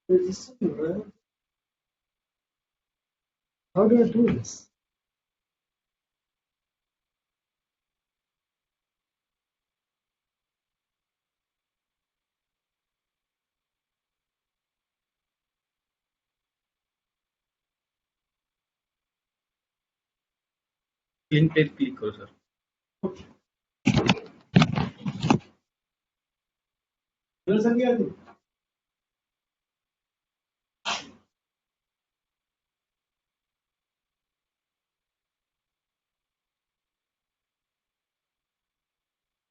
How do I do this? Link पे click करो sir.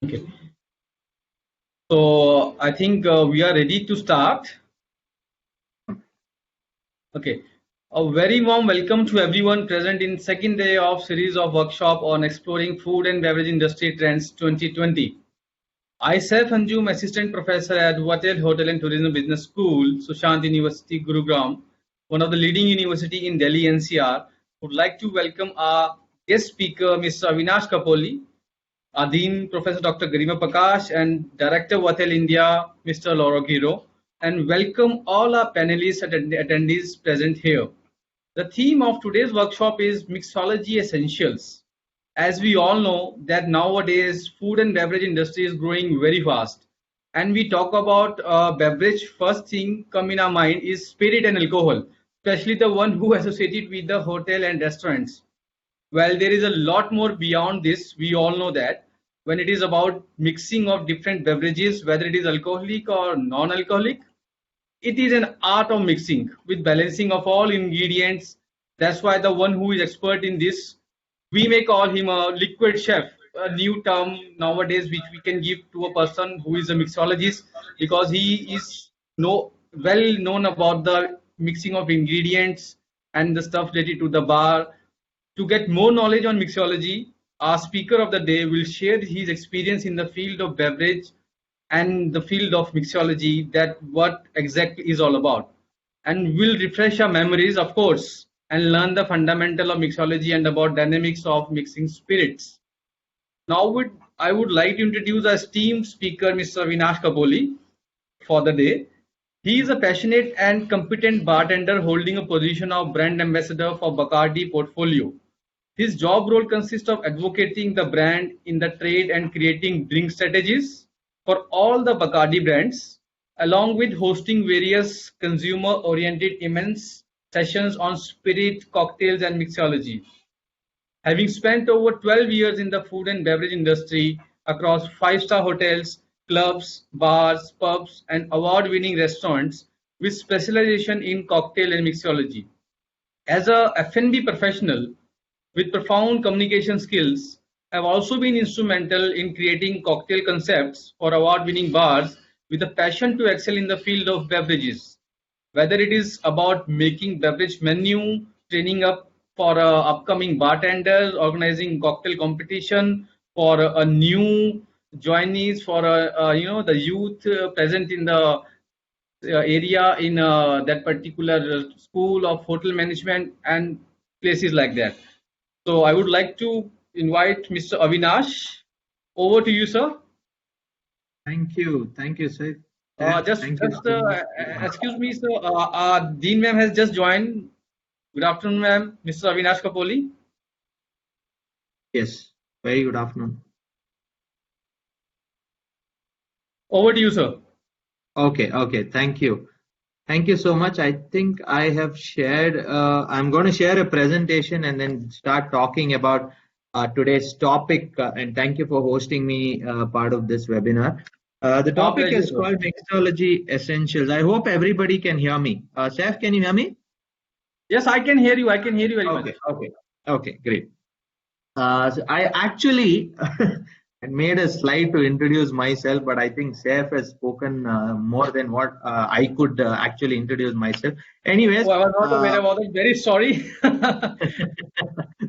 Okay. So I think we are ready to start. Okay. A very warm welcome to everyone present in second day of series of workshop on exploring food and beverage industry trends 2020. I self Anjum, assistant professor at Vatel Hotel and Tourism Business School, Sushant University, Gurugram, one of the leading university in Delhi NCR, would like to welcome our guest speaker, Mr. Avinash Kapoli, our Dean Professor Dr. Garima Prakash, and Director Vatel India, Mr. Lauro Giro, and welcome all our panelists and attendees present here. The theme of today's workshop is Mixology Essentials. As we all know that nowadays food and beverage industry is growing very fast, and we talk about beverage, first thing come in our mind is spirit and alcohol, especially the one who associated with the hotel and restaurants. Well, there is a lot more beyond this. We all know that when it is about mixing of different beverages, whether it is alcoholic or non-alcoholic, it is an art of mixing with balancing of all ingredients. That's why the one who is expert in this, we may call him a liquid chef, a new term nowadays which we can give to a person who is a mixologist, because he is well known about the mixing of ingredients and the stuff related to the bar. To get more knowledge on mixology, our speaker of the day will share his experience in the field of beverage and the field of mixology, that what exactly is all about, and will refresh our memories, of course, and learn the fundamental of mixology and about dynamics of mixing spirits. Now I would like to introduce our esteemed speaker, Mr. Avinash Kapoli, for the day. He is a passionate and competent bartender holding a position of brand ambassador for Bacardi portfolio. His job role consists of advocating the brand in the trade and creating drink strategies for all the Bacardi brands, along with hosting various consumer-oriented events, sessions on spirit, cocktails, and mixology. Having spent over 12 years in the food and beverage industry across five-star hotels, clubs, bars, pubs, and award-winning restaurants with specialization in cocktail and mixology. As a F&B professional with profound communication skills, have also been instrumental in creating cocktail concepts for award-winning bars with a passion to excel in the field of beverages. Whether it is about making beverage menu, training up for upcoming bartenders, organizing cocktail competition for a new joinees, for the youth present in the area in that particular school of hotel management and places like that. So I would like to invite Mr. Avinash. Over to you, sir. Thank you, sir. Excuse me, sir. Dean ma'am has just joined. Good afternoon, ma'am. Mr. Avinash Kapoli. Yes, very good afternoon. Over to you, sir. Okay. Thank you. Thank you so much. I think I have shared, I'm going to share a presentation and then start talking about today's topic. And thank you for hosting me part of this webinar. The topic is called Mixology Essentials. I hope everybody can hear me. Seth, can you hear me? Yes, I can hear you. I can hear you very much. Okay, great. So I actually I made a slide to introduce myself, but I think Saif has spoken more than what I could actually introduce myself. Anyways, I was not aware about it. Very sorry.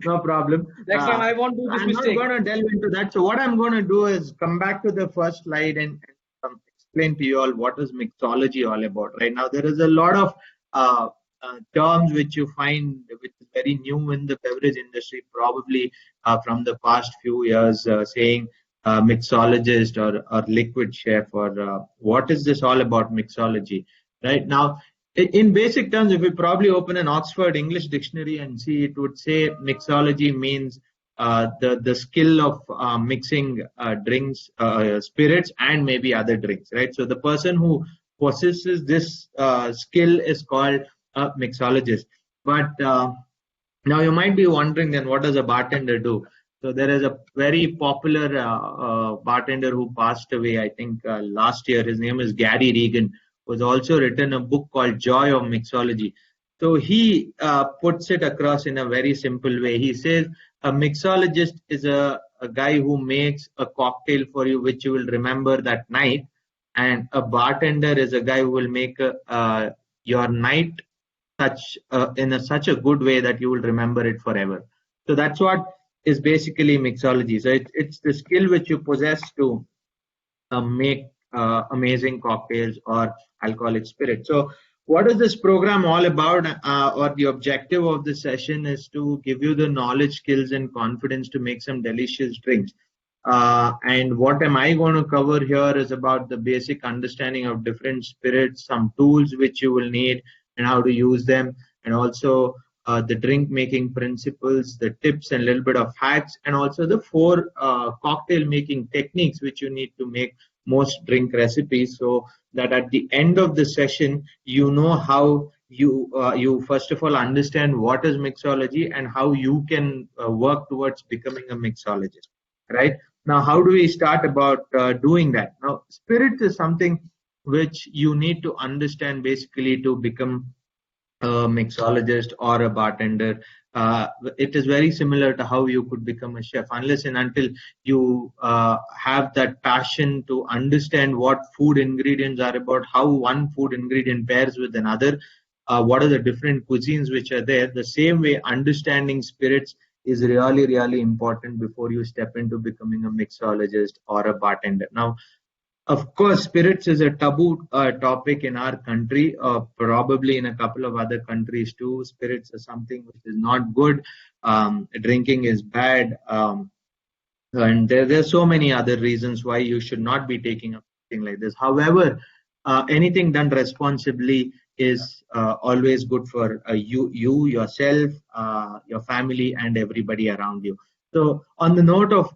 No problem. Next time I won't do this mistake. I'm not going to delve into that. So what I'm going to do is come back to the first slide and explain to you all what is mixology all about. Right now, there is a lot of terms which you find which is very new in the beverage industry, probably from the past few years, saying mixologist or liquid chef, or what is this all about mixology. Right now, In basic terms, if we probably open an Oxford English dictionary and see, it would say mixology means the skill of mixing drinks, spirits, and maybe other drinks, right? So the person who possesses this skill is called a mixologist. But now you might be wondering, then what does a bartender do? So there is a very popular bartender who passed away, I think last year. His name is Gary Regan, who's also written a book called Joy of Mixology. So he puts it across in a very simple way. He says a mixologist is a guy who makes a cocktail for you which you will remember that night, and a bartender is a guy who will make your night such a good way that you will remember it forever. So that's what is basically mixology. So it's the skill which you possess to make amazing cocktails or alcoholic spirit. So what is this program all about, or the objective of this session is to give you the knowledge, skills, and confidence to make some delicious drinks. And what am I going to cover here is about the basic understanding of different spirits, some tools which you will need and how to use them, and also the drink making principles, the tips and a little bit of hacks, and also the 4 cocktail making techniques which you need to make most drink recipes, so that at the end of the session you know how you first of all understand what is mixology and how you can work towards becoming a mixologist, right? Now, how do we start about doing that? Now, spirit is something which you need to understand basically to become a mixologist or a bartender. It is very similar to how you could become a chef, unless and until you have that passion to understand what food ingredients are about, how one food ingredient pairs with another, what are the different cuisines which are there. The same way, understanding spirits is really, really important before you step into becoming a mixologist or a bartender. Now, of course, spirits is a taboo topic in our country, probably in a couple of other countries too. Spirits are something which is not good. Drinking is bad. And there's so many other reasons why you should not be taking up something like this. However, anything done responsibly is always good for you, yourself, your family, and everybody around you. So, on the note of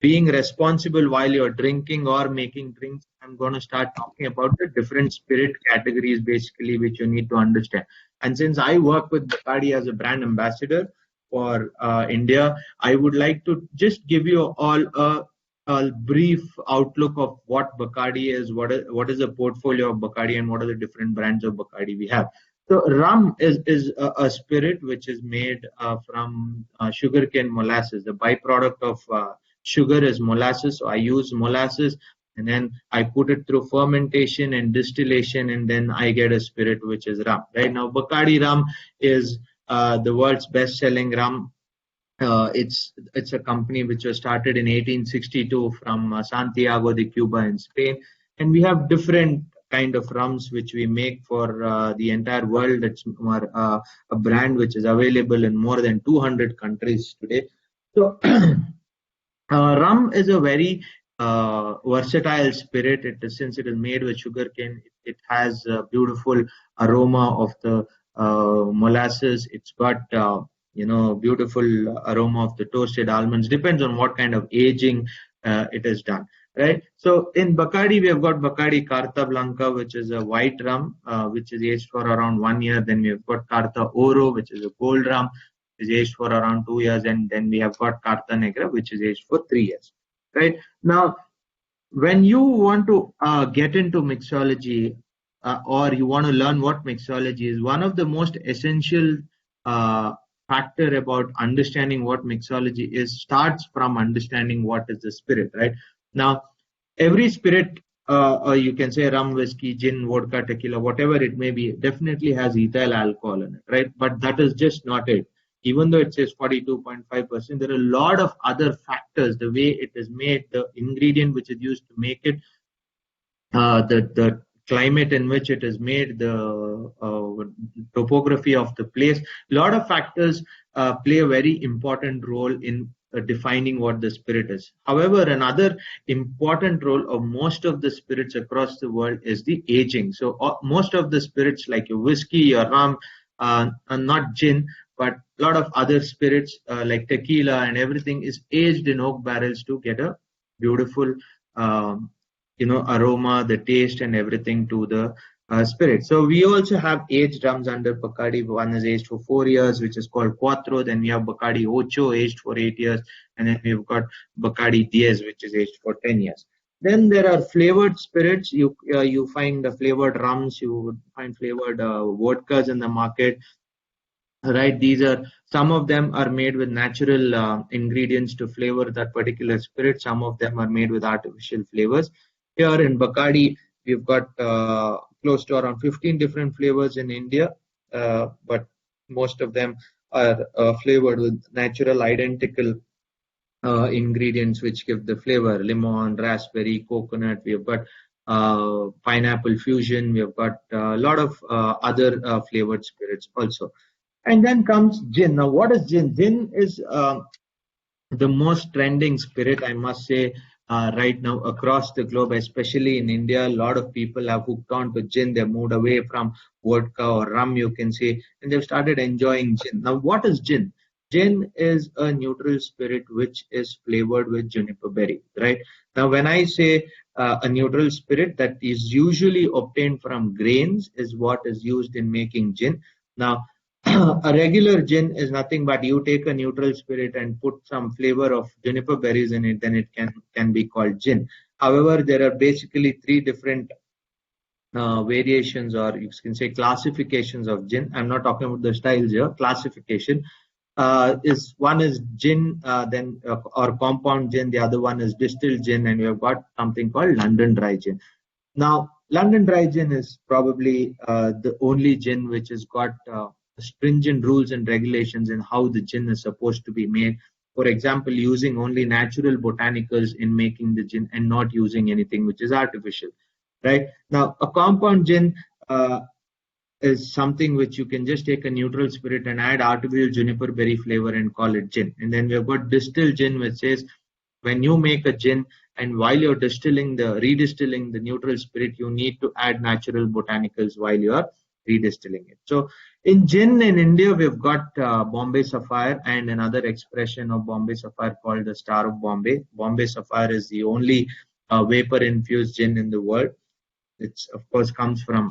being responsible while you're drinking or making drinks, I'm going to start talking about the different spirit categories basically which you need to understand. And since I work with Bacardi as a brand ambassador for India, I would like to just give you all a brief outlook of what Bacardi is, what is the portfolio of Bacardi, and what are the different brands of Bacardi we have. So rum is a spirit which is made from sugarcane molasses. The byproduct of sugar is molasses. So I use molasses and then I put it through fermentation and distillation, and then I get a spirit which is rum. Right now, Bacardi rum is the world's best-selling rum. It's a company which was started in 1862 from Santiago de Cuba in Spain, and we have different kind of rums which we make for the entire world. It's a brand which is available in more than 200 countries today. So rum is a very versatile spirit. Since it is made with sugarcane, it has a beautiful aroma of the molasses. It's got beautiful aroma of the toasted almonds. Depends on what kind of aging it is done, right? So in Bacardi, we have got Bacardi Carta Blanca, which is a white rum, which is aged for around 1 year. Then we have got Carta Oro, which is a gold rum, which is aged for around 2 years. And then we have got Carta Negra, which is aged for 3 years, right? Now, when you want to get into mixology or you want to learn what mixology is, one of the most essential factor about understanding what mixology is starts from understanding what is the spirit, right? Now, every spirit, or you can say rum, whiskey, gin, vodka, tequila, whatever it may be, definitely has ethyl alcohol in it, right? But that is just not it. Even though it says 42.5%, there are a lot of other factors, the way it is made, the ingredient which is used to make it, the climate in which it is made, the topography of the place. A lot of factors play a very important role in defining what the spirit is. However, another important role of most of the spirits across the world is the aging. So most of the spirits like your whiskey, your rum, are not gin, but a lot of other spirits like tequila and everything is aged in oak barrels to get a beautiful um, aroma, the taste and everything to the spirit. So we also have aged rums under Bacardi. One is aged for 4 years, which is called Cuatro. Then we have Bacardi Ocho, aged for 8 years. And then we've got Bacardi Diez, which is aged for 10 years. Then there are flavored spirits. You find the flavored rums. You would find flavored vodkas in the market. Right, these are some of them are made with natural ingredients to flavor that particular spirit. Some of them are made with artificial flavors. Here in Bacardi, we've got close to around 15 different flavors in India, but most of them are flavored with natural, identical ingredients which give the flavor: lemon, raspberry, coconut. We have got pineapple fusion. We have got a lot of other flavored spirits also. And then comes gin. Now, what is gin? Gin is the most trending spirit, I must say, right now across the globe, especially in India. A lot of people have hooked on to gin. They've moved away from vodka or rum, you can say, and they've started enjoying gin. Now, what is gin? Gin is a neutral spirit which is flavored with juniper berry, right? Now, when I say a neutral spirit that is usually obtained from grains is what is used in making gin. Now, a regular gin is nothing but you take a neutral spirit and put some flavor of juniper berries in it, then it can be called gin. However, there are basically three different variations, or you can say classifications of gin. I'm not talking about the styles here. Classification is one is gin, or compound gin. The other one is distilled gin, and we have got something called London dry gin. Now, London dry gin is probably the only gin which has got stringent rules and regulations in how the gin is supposed to be made. For example, using only natural botanicals in making the gin and not using anything which is artificial. Right now, a compound gin is something which you can just take a neutral spirit and add artificial juniper berry flavor and call it gin. And then we've got distilled gin, which says when you make a gin and while you're redistilling the neutral spirit, you need to add natural botanicals while you are redistilling it. So in gin in India, we've got Bombay Sapphire and another expression of Bombay Sapphire called the Star of Bombay. Bombay Sapphire is the only vapor infused gin in the world. It's of course comes from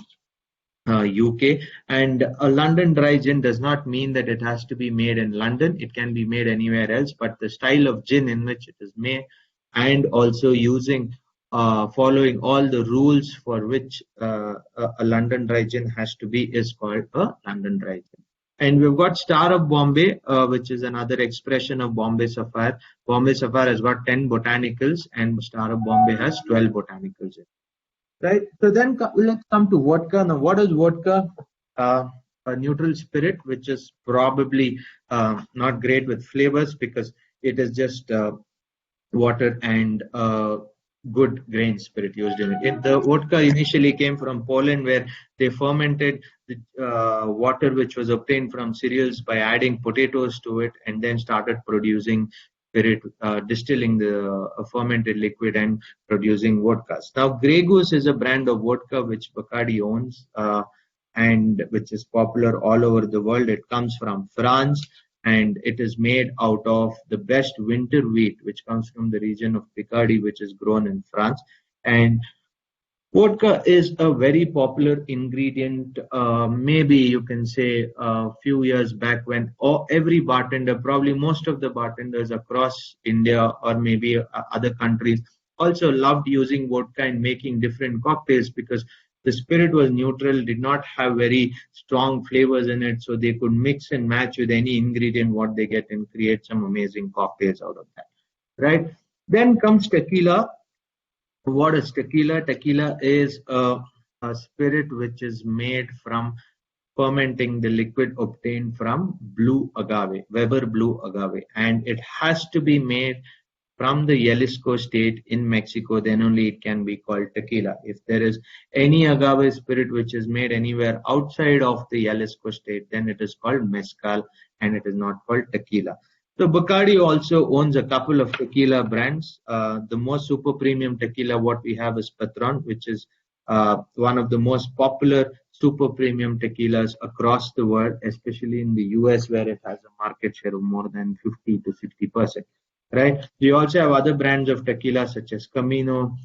UK, and a London dry gin does not mean that it has to be made in London. It can be made anywhere else, but the style of gin in which it is made and also using following all the rules for which a London dry gin has to be is called a London dry gin. And we've got Star of Bombay, which is another expression of Bombay Sapphire. Bombay Sapphire has got 10 botanicals and Star of Bombay has 12 botanicals. Right. So then let's come to vodka. Now, what is vodka? A neutral spirit, which is probably not great with flavors because it is just water and good grain spirit used in it. The vodka initially came from Poland, where they fermented the water which was obtained from cereals by adding potatoes to it, and then started producing spirit, distilling the fermented liquid and producing vodkas. Now, Grey Goose is a brand of vodka which Bacardi owns and which is popular all over the world. It comes from France, and it is made out of the best winter wheat, which comes from the region of Picardy, which is grown in France. And vodka is a very popular ingredient. Maybe you can say a few years back when every bartender, probably most of the bartenders across India or maybe other countries, also loved using vodka and making different cocktails because the spirit was neutral, did not have very strong flavors in it, so they could mix and match with any ingredient what they get and create some amazing cocktails out of that. Right? Then comes tequila. What is tequila? Tequila is a spirit which is made from fermenting the liquid obtained from blue agave, Weber blue agave, and it has to be made from the Jalisco state in Mexico, then only it can be called tequila. If there is any agave spirit which is made anywhere outside of the Jalisco state, then it is called mezcal and it is not called tequila. So Bacardi also owns a couple of tequila brands. The most super premium tequila what we have is Patron, which is one of the most popular super premium tequilas across the world, especially in the US, where it has a market share of more than 50 to 60%. Right. We also have other brands of tequila such as Camino.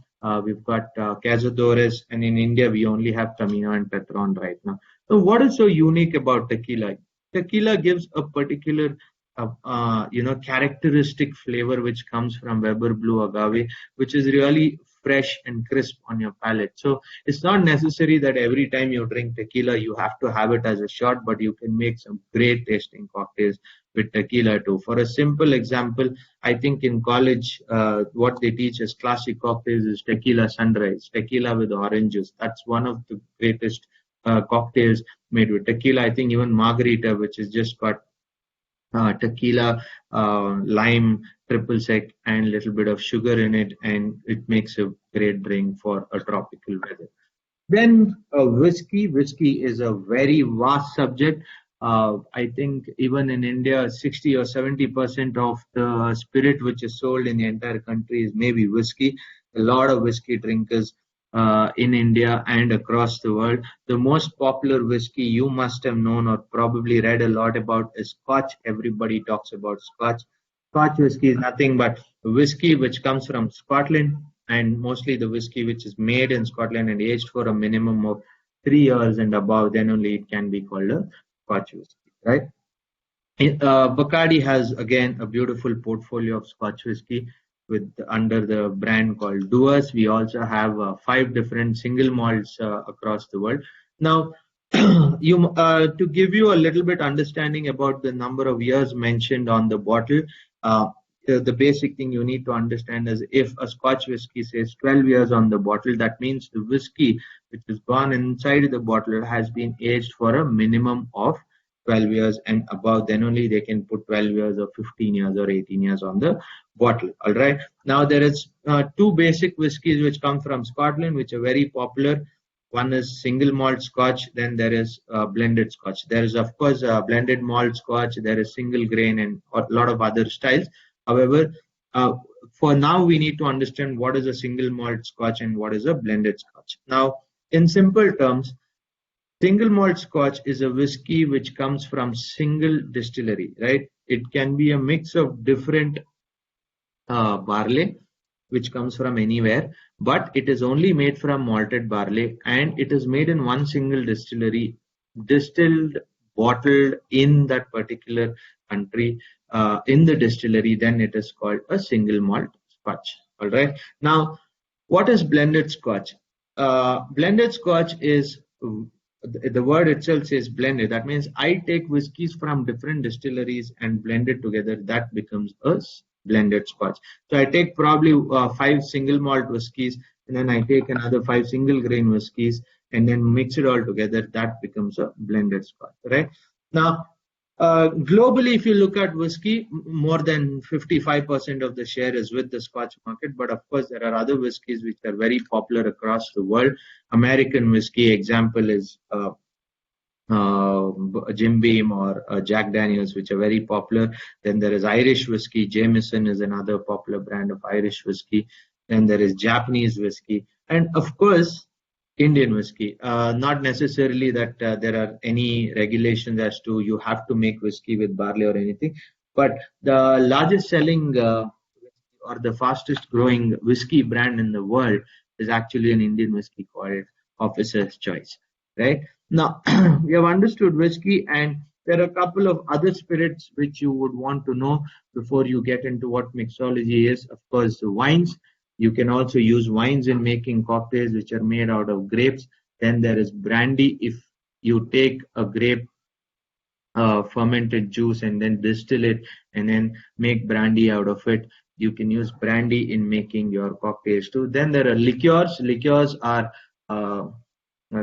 We've got Cazadores, and in India we only have Camino and Patron right now. So, what is so unique about tequila? Tequila gives a particular characteristic flavor which comes from Weber Blue Agave, which is really fresh and crisp on your palate. So it's not necessary that every time you drink tequila you have to have it as a shot, but you can make some great tasting cocktails with tequila too. For a simple example, I think in college what they teach as classic cocktails is tequila sunrise, tequila with orange juice. That's one of the greatest cocktails made with tequila. I think even margarita, which is just got tequila, lime, triple sec, and a little bit of sugar in it, and it makes a great drink for a tropical weather. Then whiskey is a very vast subject. I think even in India, 60 or 70% of the spirit which is sold in the entire country is maybe whiskey. A lot of whiskey drinkers in India and across the world. The most popular whiskey you must have known or probably read a lot about is Scotch. Everybody talks about Scotch. Scotch whiskey is nothing but whiskey which comes from Scotland, and mostly the whiskey which is made in Scotland and aged for a minimum of 3 years and above, then only it can be called a Scotch whiskey, right? Bacardi has again a beautiful portfolio of Scotch whiskey with under the brand called Duas. We also have 5 different single malts across the world. Now, you to give you a little bit understanding about the number of years mentioned on the bottle, the basic thing you need to understand is if a Scotch whiskey says 12 years on the bottle, that means the whiskey which has gone inside the bottle has been aged for a minimum of 12 years and above. Then only they can put 12 years or 15 years or 18 years on the bottle. All right. Now there is 2 basic whiskies which come from Scotland, which are very popular. One is single malt Scotch, then there is blended Scotch. There is, of course, blended malt Scotch, there is single grain, and a lot of other styles. However, for now, we need to understand what is a single malt Scotch and what is a blended Scotch. Now, in simple terms, single malt Scotch is a whiskey which comes from single distillery, right? It can be a mix of different barley, which comes from anywhere, but it is only made from malted barley, and it is made in one single distillery, distilled, bottled in that particular country, in the distillery. Then it is called a single malt Scotch. All right. Now, what is blended Scotch? Blended Scotch is, the word itself says blended. That means I take whiskies from different distilleries and blend it together. That becomes a blended Scotch. So I take probably 5 single malt whiskies, and then I take another 5 single grain whiskies and then mix it all together. That becomes a blended Scotch, right? Now, globally, if you look at whiskey, more than 55% of the share is with the Scotch market. But of course, there are other whiskies which are very popular across the world. American whiskey example is Jim Beam or Jack Daniels, which are very popular. Then there is Irish whiskey. Jameson is another popular brand of Irish whiskey. Then there is Japanese whiskey, and of course, Indian whiskey. Not necessarily that there are any regulations as to you have to make whiskey with barley or anything, but the largest selling or the fastest growing whiskey brand in the world is actually an Indian whiskey called Officer's Choice, right? Now, we have understood whiskey, and there are a couple of other spirits which you would want to know before you get into what mixology is. Of course, the wines. You can also use wines in making cocktails which are made out of grapes. Then there is brandy. If you take a grape fermented juice and then distill it and then make brandy out of it, you can use brandy in making your cocktails too. Then there are liqueurs. Liqueurs are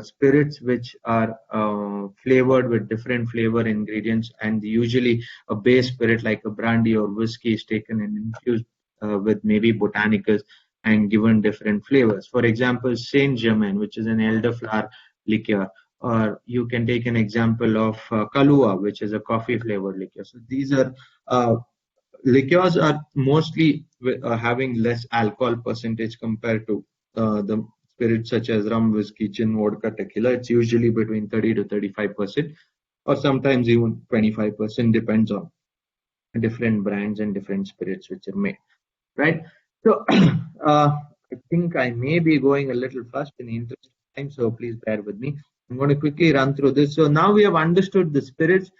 spirits which are flavored with different flavor ingredients, and usually a base spirit like a brandy or whiskey is taken and infused with maybe botanicals and given different flavors. For example, Saint Germain, which is an elderflower liqueur, or you can take an example of Kahlua, which is a coffee flavored liqueur. So these are liqueurs are mostly having less alcohol percentage compared to the spirits such as rum, whiskey, gin, vodka, tequila. It's usually between 30 to 35%, or sometimes even 25%, depends on different brands and different spirits which are made, right? So, I think I may be going a little fast in the interest of time, so please bear with me. I'm going to quickly run through this. So now we have understood the spirits.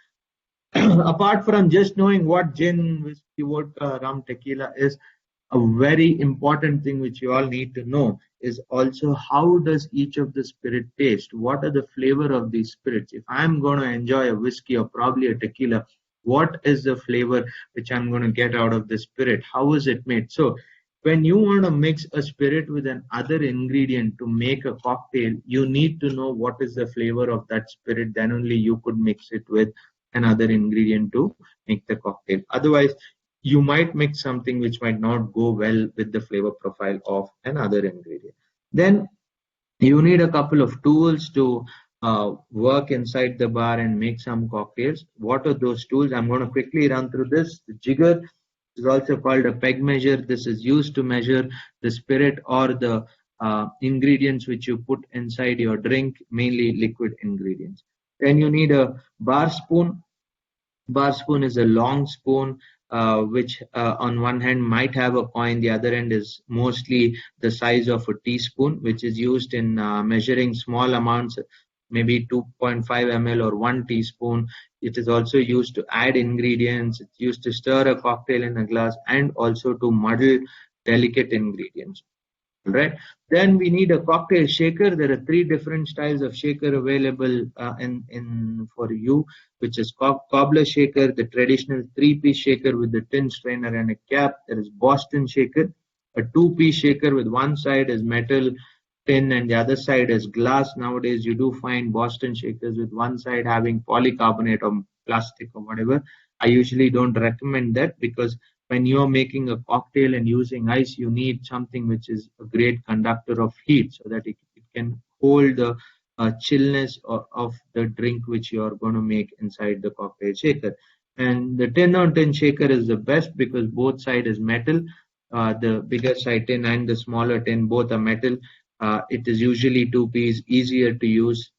Apart from just knowing what gin, whiskey, vodka, rum, tequila is, a very important thing which you all need to know is also how does each of the spirit taste? What are the flavor of these spirits? If I'm going to enjoy a whiskey or probably a tequila, what is the flavor which I'm going to get out of the spirit? How is it made? So when you want to mix a spirit with an other ingredient to make a cocktail, you need to know what is the flavor of that spirit. Then only you could mix it with another ingredient to make the cocktail. Otherwise, you might mix something which might not go well with the flavor profile of another ingredient. Then you need a couple of tools to work inside the bar and make some cocktails. What are those tools? I'm going to quickly run through this. The jigger is also called a peg measure. This is used to measure the spirit or the ingredients which you put inside your drink, mainly liquid ingredients. Then you need a bar spoon. Bar spoon is a long spoon which on one hand might have a point, the other end is mostly the size of a teaspoon, which is used in measuring small amounts, maybe 2.5 ml or 1 teaspoon. It is also used to add ingredients. It's used to stir a cocktail in a glass and also to muddle delicate ingredients. Right. Then we need a cocktail shaker. There are 3 different styles of shaker available in for you, which is cobbler shaker, the traditional 3-piece shaker with the tin strainer and a cap. There is Boston shaker, a 2-piece shaker with one side is metal tin and the other side is glass. Nowadays, you do find Boston shakers with one side having polycarbonate or plastic or whatever. I usually don't recommend that because when you're making a cocktail and using ice, you need something which is a great conductor of heat so that it can hold the chillness of the drink which you're going to make inside the cocktail shaker. And the tin on tin shaker is the best because both side is metal. The bigger side tin and the smaller tin both are metal. It is usually 2-piece, easier to use,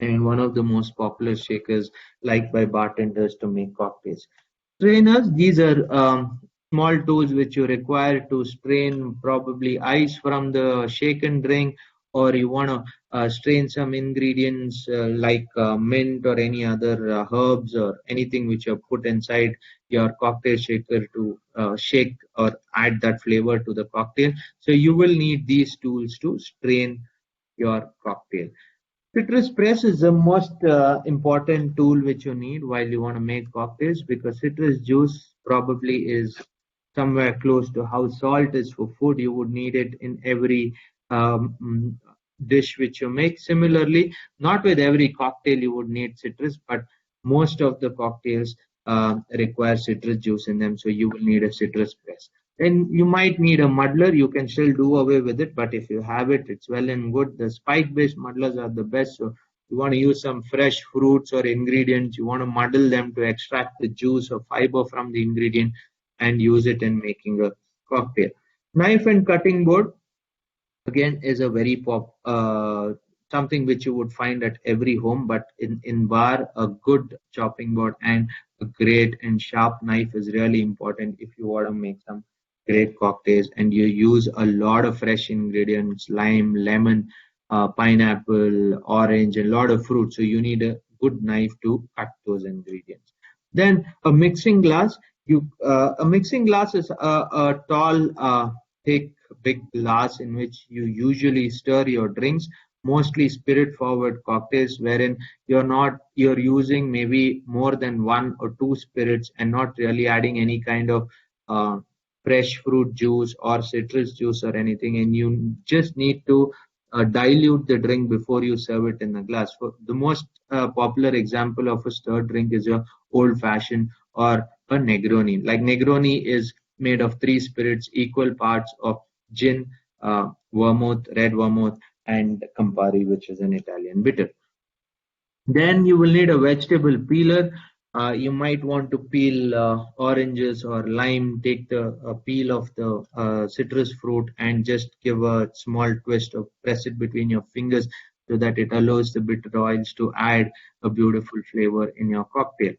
and one of the most popular shakers liked by bartenders to make cocktails. Strainers, these are small tools which you require to strain probably ice from the shaken drink, or you want to strain some ingredients like mint or any other herbs or anything which you put inside your cocktail shaker to shake or add that flavor to the cocktail. So you will need these tools to strain your cocktail. Citrus press is the most important tool which you need while you want to make cocktails because citrus juice probably is somewhere close to how salt is for food. You would need it in every dish which you make. Similarly, not with every cocktail you would need citrus, but most of the cocktails require citrus juice in them, so you will need a citrus press. Then you might need a muddler. You can still do away with it, but if you have it, it's well and good. The spike-based muddlers are the best. So you want to use some fresh fruits or ingredients. You want to muddle them to extract the juice or fiber from the ingredient and use it in making a cocktail. Knife and cutting board, again, is a very something which you would find at every home, but in bar, a good chopping board and a great and sharp knife is really important if you want to make some great cocktails and you use a lot of fresh ingredients, lime, lemon, pineapple, orange, a lot of fruit. So you need a good knife to cut those ingredients. Then a mixing glass. A mixing glass is a tall, thick, big glass in which you usually stir your drinks, mostly spirit forward cocktails wherein you're using maybe more than 1 or 2 spirits and not really adding any kind of fresh fruit juice or citrus juice or anything, and you just need to dilute the drink before you serve it in a glass. So the most popular example of a stirred drink is your old fashioned or a Negroni. Like Negroni is made of 3 spirits, equal parts of gin, vermouth, red vermouth, and Campari, which is an Italian bitter. Then you will need a vegetable peeler. You might want to peel oranges or lime, take the peel of the citrus fruit and just give a small twist or press it between your fingers so that it allows the bitter oils to add a beautiful flavor in your cocktail.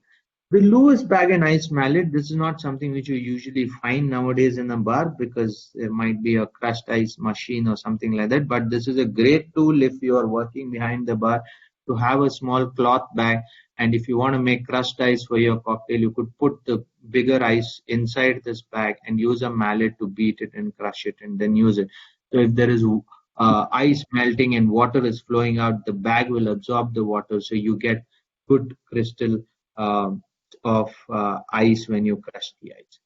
The Lewis bag and ice mallet, this is not something which you usually find nowadays in a bar because there might be a crushed ice machine or something like that. But this is a great tool if you are working behind the bar to have a small cloth bag. And if you want to make crushed ice for your cocktail, you could put the bigger ice inside this bag and use a mallet to beat it and crush it and then use it. So if there is ice melting and water is flowing out, the bag will absorb the water. So you get good crystal. Of ice when you crush the ice.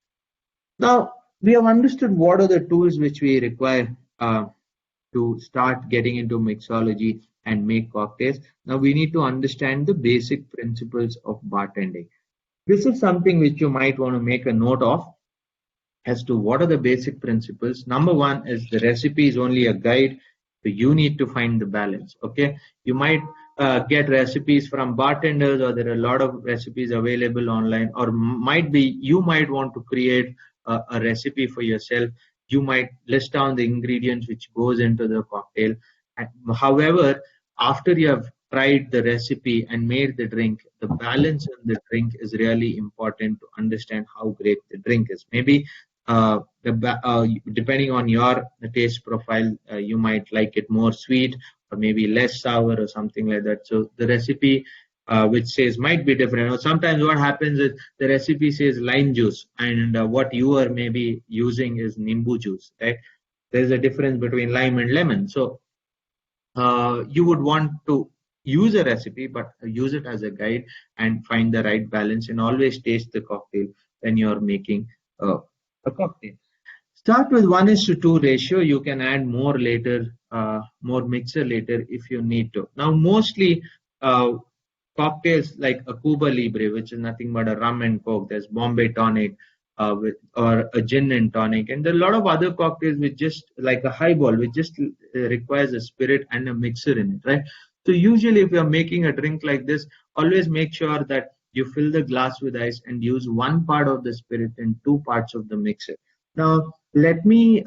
Now, we have understood what are the tools which we require to start getting into mixology and make cocktails. Now, we need to understand the basic principles of bartending. This is something which you might want to make a note of as to what are the basic principles. Number one is the recipe is only a guide, so you need to find the balance. Okay, you might get recipes from bartenders, or there are a lot of recipes available online, or might be you might want to create a recipe for yourself. You might list down the ingredients which goes into the cocktail. And however, after you have tried the recipe and made the drink, the balance in the drink is really important to understand how great the drink is. Maybe depending on your taste profile, you might like it more sweet or maybe less sour or something like that. So the recipe which says might be different. Or sometimes what happens is the recipe says lime juice and what you are maybe using is nimbu juice, right? There's a difference between lime and lemon. So you would want to use a recipe, but use it as a guide and find the right balance and always taste the cocktail when you're making a cocktail. Start with 1:2 ratio. You can add more later, more mixer later if you need to. Now, mostly cocktails like a Cuba Libre, which is nothing but a rum and coke. There's Bombay tonic, or a gin and tonic, and there are a lot of other cocktails which just like a highball, which just requires a spirit and a mixer in it, right? So usually, if you're making a drink like this, always make sure that you fill the glass with ice and use one part of the spirit and two parts of the mixer. Now, let me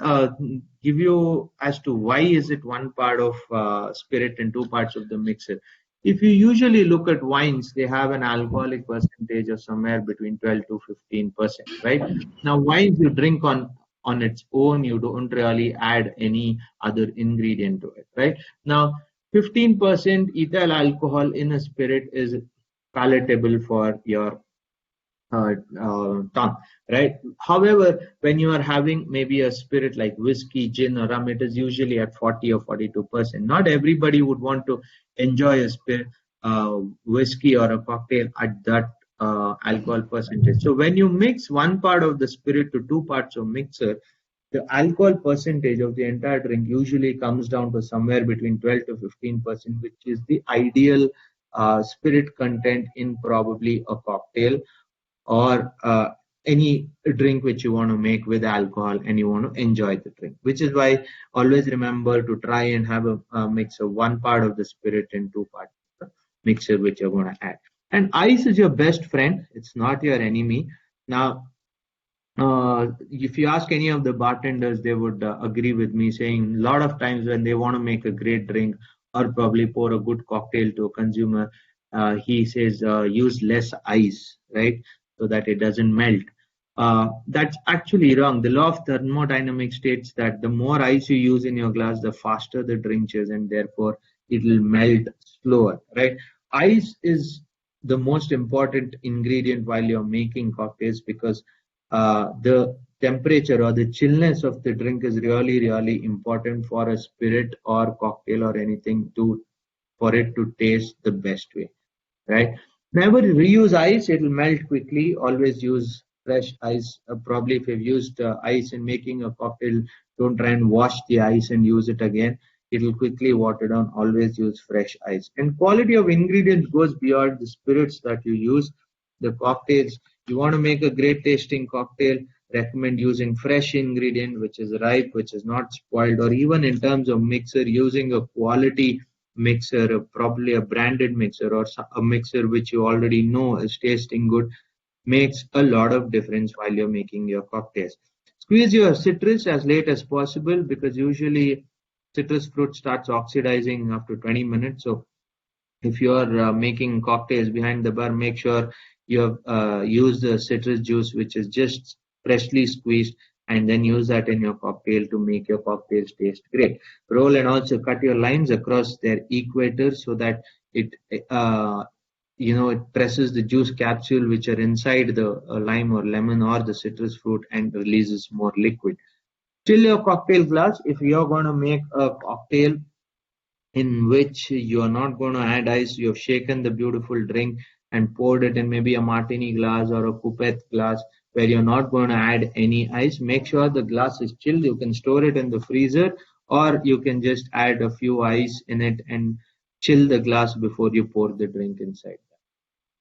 give you as to why is it one part of spirit and two parts of the mixer. If you usually look at wines, they have an alcoholic percentage of somewhere between 12 to 15%, right? Now, wines you drink on its own, you don't really add any other ingredient to it, right? Now, 15% ethyl alcohol in a spirit is palatable for your tongue, right? However, when you are having maybe a spirit like whiskey, gin, or rum, it is usually at 40 or 42%. Not everybody would want to enjoy a spirit, whiskey or a cocktail at that alcohol percentage. So when you mix one part of the spirit to two parts of mixer, the alcohol percentage of the entire drink usually comes down to somewhere between 12 to 15%, which is the ideal spirit content in probably a cocktail or any drink which you want to make with alcohol and you want to enjoy the drink, which is why always remember to try and have a mix of one part of the spirit and two parts of the mixture which you're going to add. And ice is your best friend, it's not your enemy. Now, if you ask any of the bartenders, they would agree with me saying a lot of times when they want to make a great drink or probably pour a good cocktail to a consumer, he says use less ice, right? So that it doesn't melt. That's actually wrong. The law of thermodynamics states that the more ice you use in your glass, the faster the drink is, and therefore it will melt slower, right? Ice is the most important ingredient while you're making cocktails because the temperature or the chillness of the drink is really, really important for a spirit or cocktail or anything to for it to taste the best way, right? Never reuse ice, it will melt quickly. Always use fresh ice. Probably if you've used ice in making a cocktail, don't try and wash the ice and use it again. It will quickly water down. Always use fresh ice. And quality of ingredients goes beyond the spirits that you use. The cocktails, you want to make a great tasting cocktail, recommend using fresh ingredient which is ripe, which is not spoiled, or even in terms of mixer, using a quality mixer, probably a branded mixer or a mixer which you already know is tasting good, makes a lot of difference while you're making your cocktails. Squeeze your citrus as late as possible because usually citrus fruit starts oxidizing after 20 minutes. So if you're making cocktails behind the bar, make sure you have used the citrus juice, which is just freshly squeezed, and then use that in your cocktail to make your cocktails taste great. Roll and also cut your lines across their equator so that it it presses the juice capsule which are inside the lime or lemon or the citrus fruit and releases more liquid. Fill your cocktail glass. If you're going to make a cocktail in which you are not going to add ice, you have shaken the beautiful drink and poured it in maybe a martini glass or a coupette glass where you're not going to add any ice. Make sure the glass is chilled. You can store it in the freezer or you can just add a few ice in it and chill the glass before you pour the drink inside.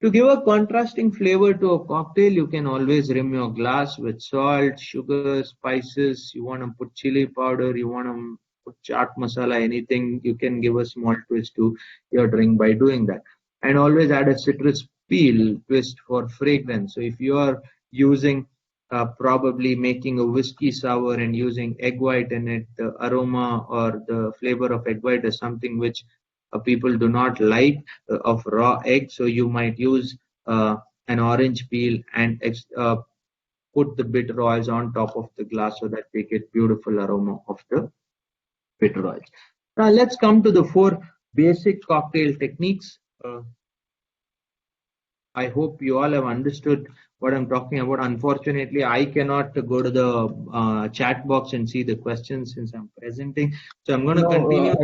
To give a contrasting flavor to a cocktail, you can always rim your glass with salt, sugar, spices. You want to put chili powder, you want to put chaat masala, anything. You can give a small twist to your drink by doing that. And always add a citrus peel twist for fragrance. So if you are using probably making a whiskey sour and using egg white in it, the aroma or the flavor of egg white is something which people do not like of raw egg, so you might use an orange peel and put the bitter oils on top of the glass so that they get beautiful aroma of the bitter oils. Now let's come to the four basic cocktail techniques. I hope you all have understood what I'm talking about. Unfortunately, I cannot go to the chat box and see the questions since I'm presenting. So I'm going to continue.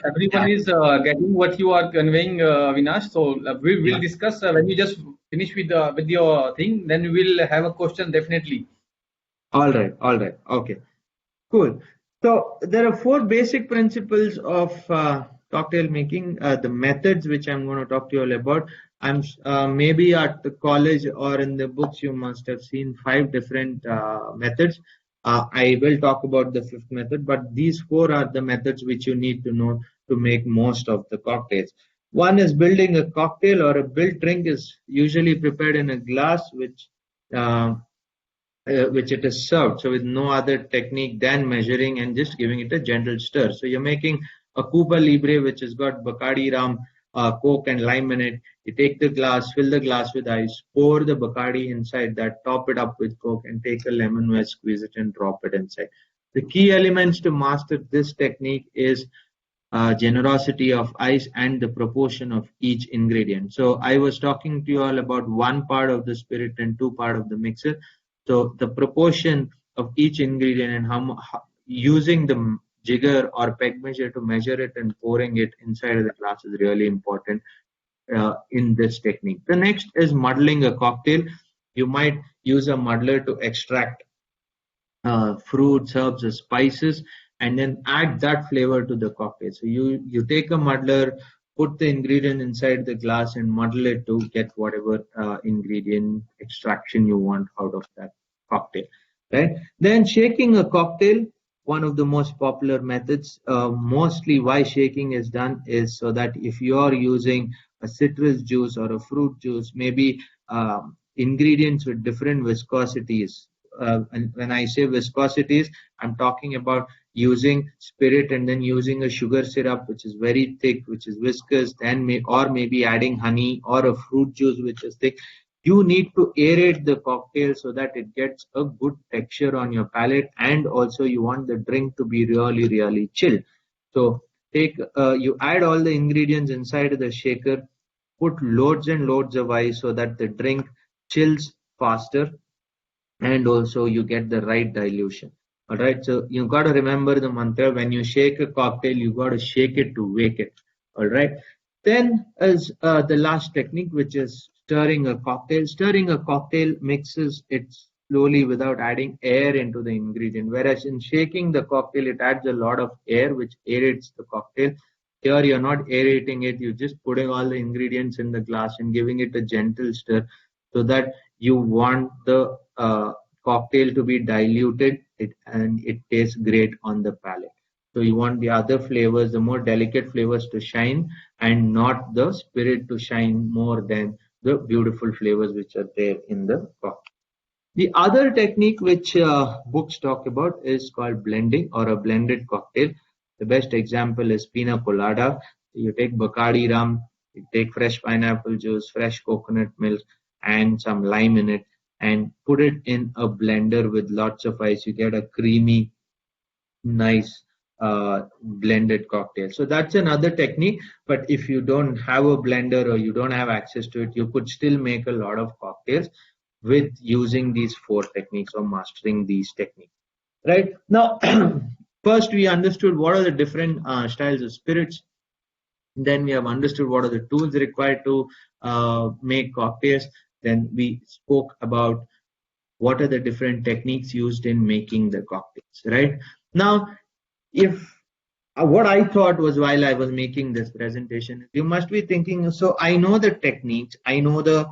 Everyone is getting what you are conveying, Avinash. So we will discuss when you just finish with your thing. Then we will have a question definitely. All right. Okay. Cool. So there are four basic principles of cocktail making. The methods which I'm going to talk to you all about. I'm maybe at the college or in the books you must have seen 5 different methods. I will talk about the 5th method, but these 4 are the methods which you need to know to make most of the cocktails. One is building a cocktail or a built drink is usually prepared in a glass which it is served. So with no other technique than measuring and just giving it a gentle stir. So you're making a Cuba Libre which has got Bacardi rum, Coke and lime in it. You take the glass, fill the glass with ice, pour the Bacardi inside that, top it up with Coke and take a lemon wedge, squeeze it and drop it inside. The key elements to master this technique is generosity of ice and the proportion of each ingredient. So I was talking to you all about 1 part of the spirit and 2 part of the mixer. So the proportion of each ingredient and how using the jigger or peg measure to measure it and pouring it inside of the glass is really important in this technique. The next is muddling a cocktail. You might use a muddler to extract fruits, herbs, or spices, and then add that flavor to the cocktail. So you take a muddler, put the ingredient inside the glass and muddle it to get whatever ingredient extraction you want out of that cocktail. Right? Then shaking a cocktail, one of the most popular methods. Mostly why shaking is done is so that if you are using a citrus juice or a fruit juice, maybe ingredients with different viscosities. And when I say viscosities, I'm talking about using spirit and then using a sugar syrup which is very thick, which is viscous, then maybe adding honey or a fruit juice which is thick. You need to aerate the cocktail so that it gets a good texture on your palate, and also you want the drink to be really, really chilled. So you add all the ingredients inside the shaker, put loads and loads of ice so that the drink chills faster, and also you get the right dilution. All right, so you got to remember the mantra: when you shake a cocktail, you got to shake it to wake it. All right. Then is the last technique, which is stirring a cocktail. Stirring a cocktail mixes it slowly without adding air into the ingredient, whereas in shaking the cocktail, it adds a lot of air, which aerates the cocktail. Here you're not aerating it, you're just putting all the ingredients in the glass and giving it a gentle stir so that you want the cocktail to be diluted and it tastes great on the palate. So you want the other flavors, the more delicate flavors to shine, and not the spirit to shine more than the beautiful flavors which are there in the cocktail. The other technique which books talk about is called blending or a blended cocktail. The best example is pina colada. You take Bacardi rum, you take fresh pineapple juice, fresh coconut milk, and some lime in it, and put it in a blender with lots of ice. You get a creamy, nice blended cocktail. So that's another technique. But if you don't have a blender or you don't have access to it, you could still make a lot of cocktails with using these four techniques or mastering these techniques. Right now, first we understood what are the different styles of spirits. Then we have understood what are the tools required to make cocktails. Then we spoke about what are the different techniques used in making the cocktails. Right now, if what I thought was while I was making this presentation, you must be thinking, so I know the techniques, I know the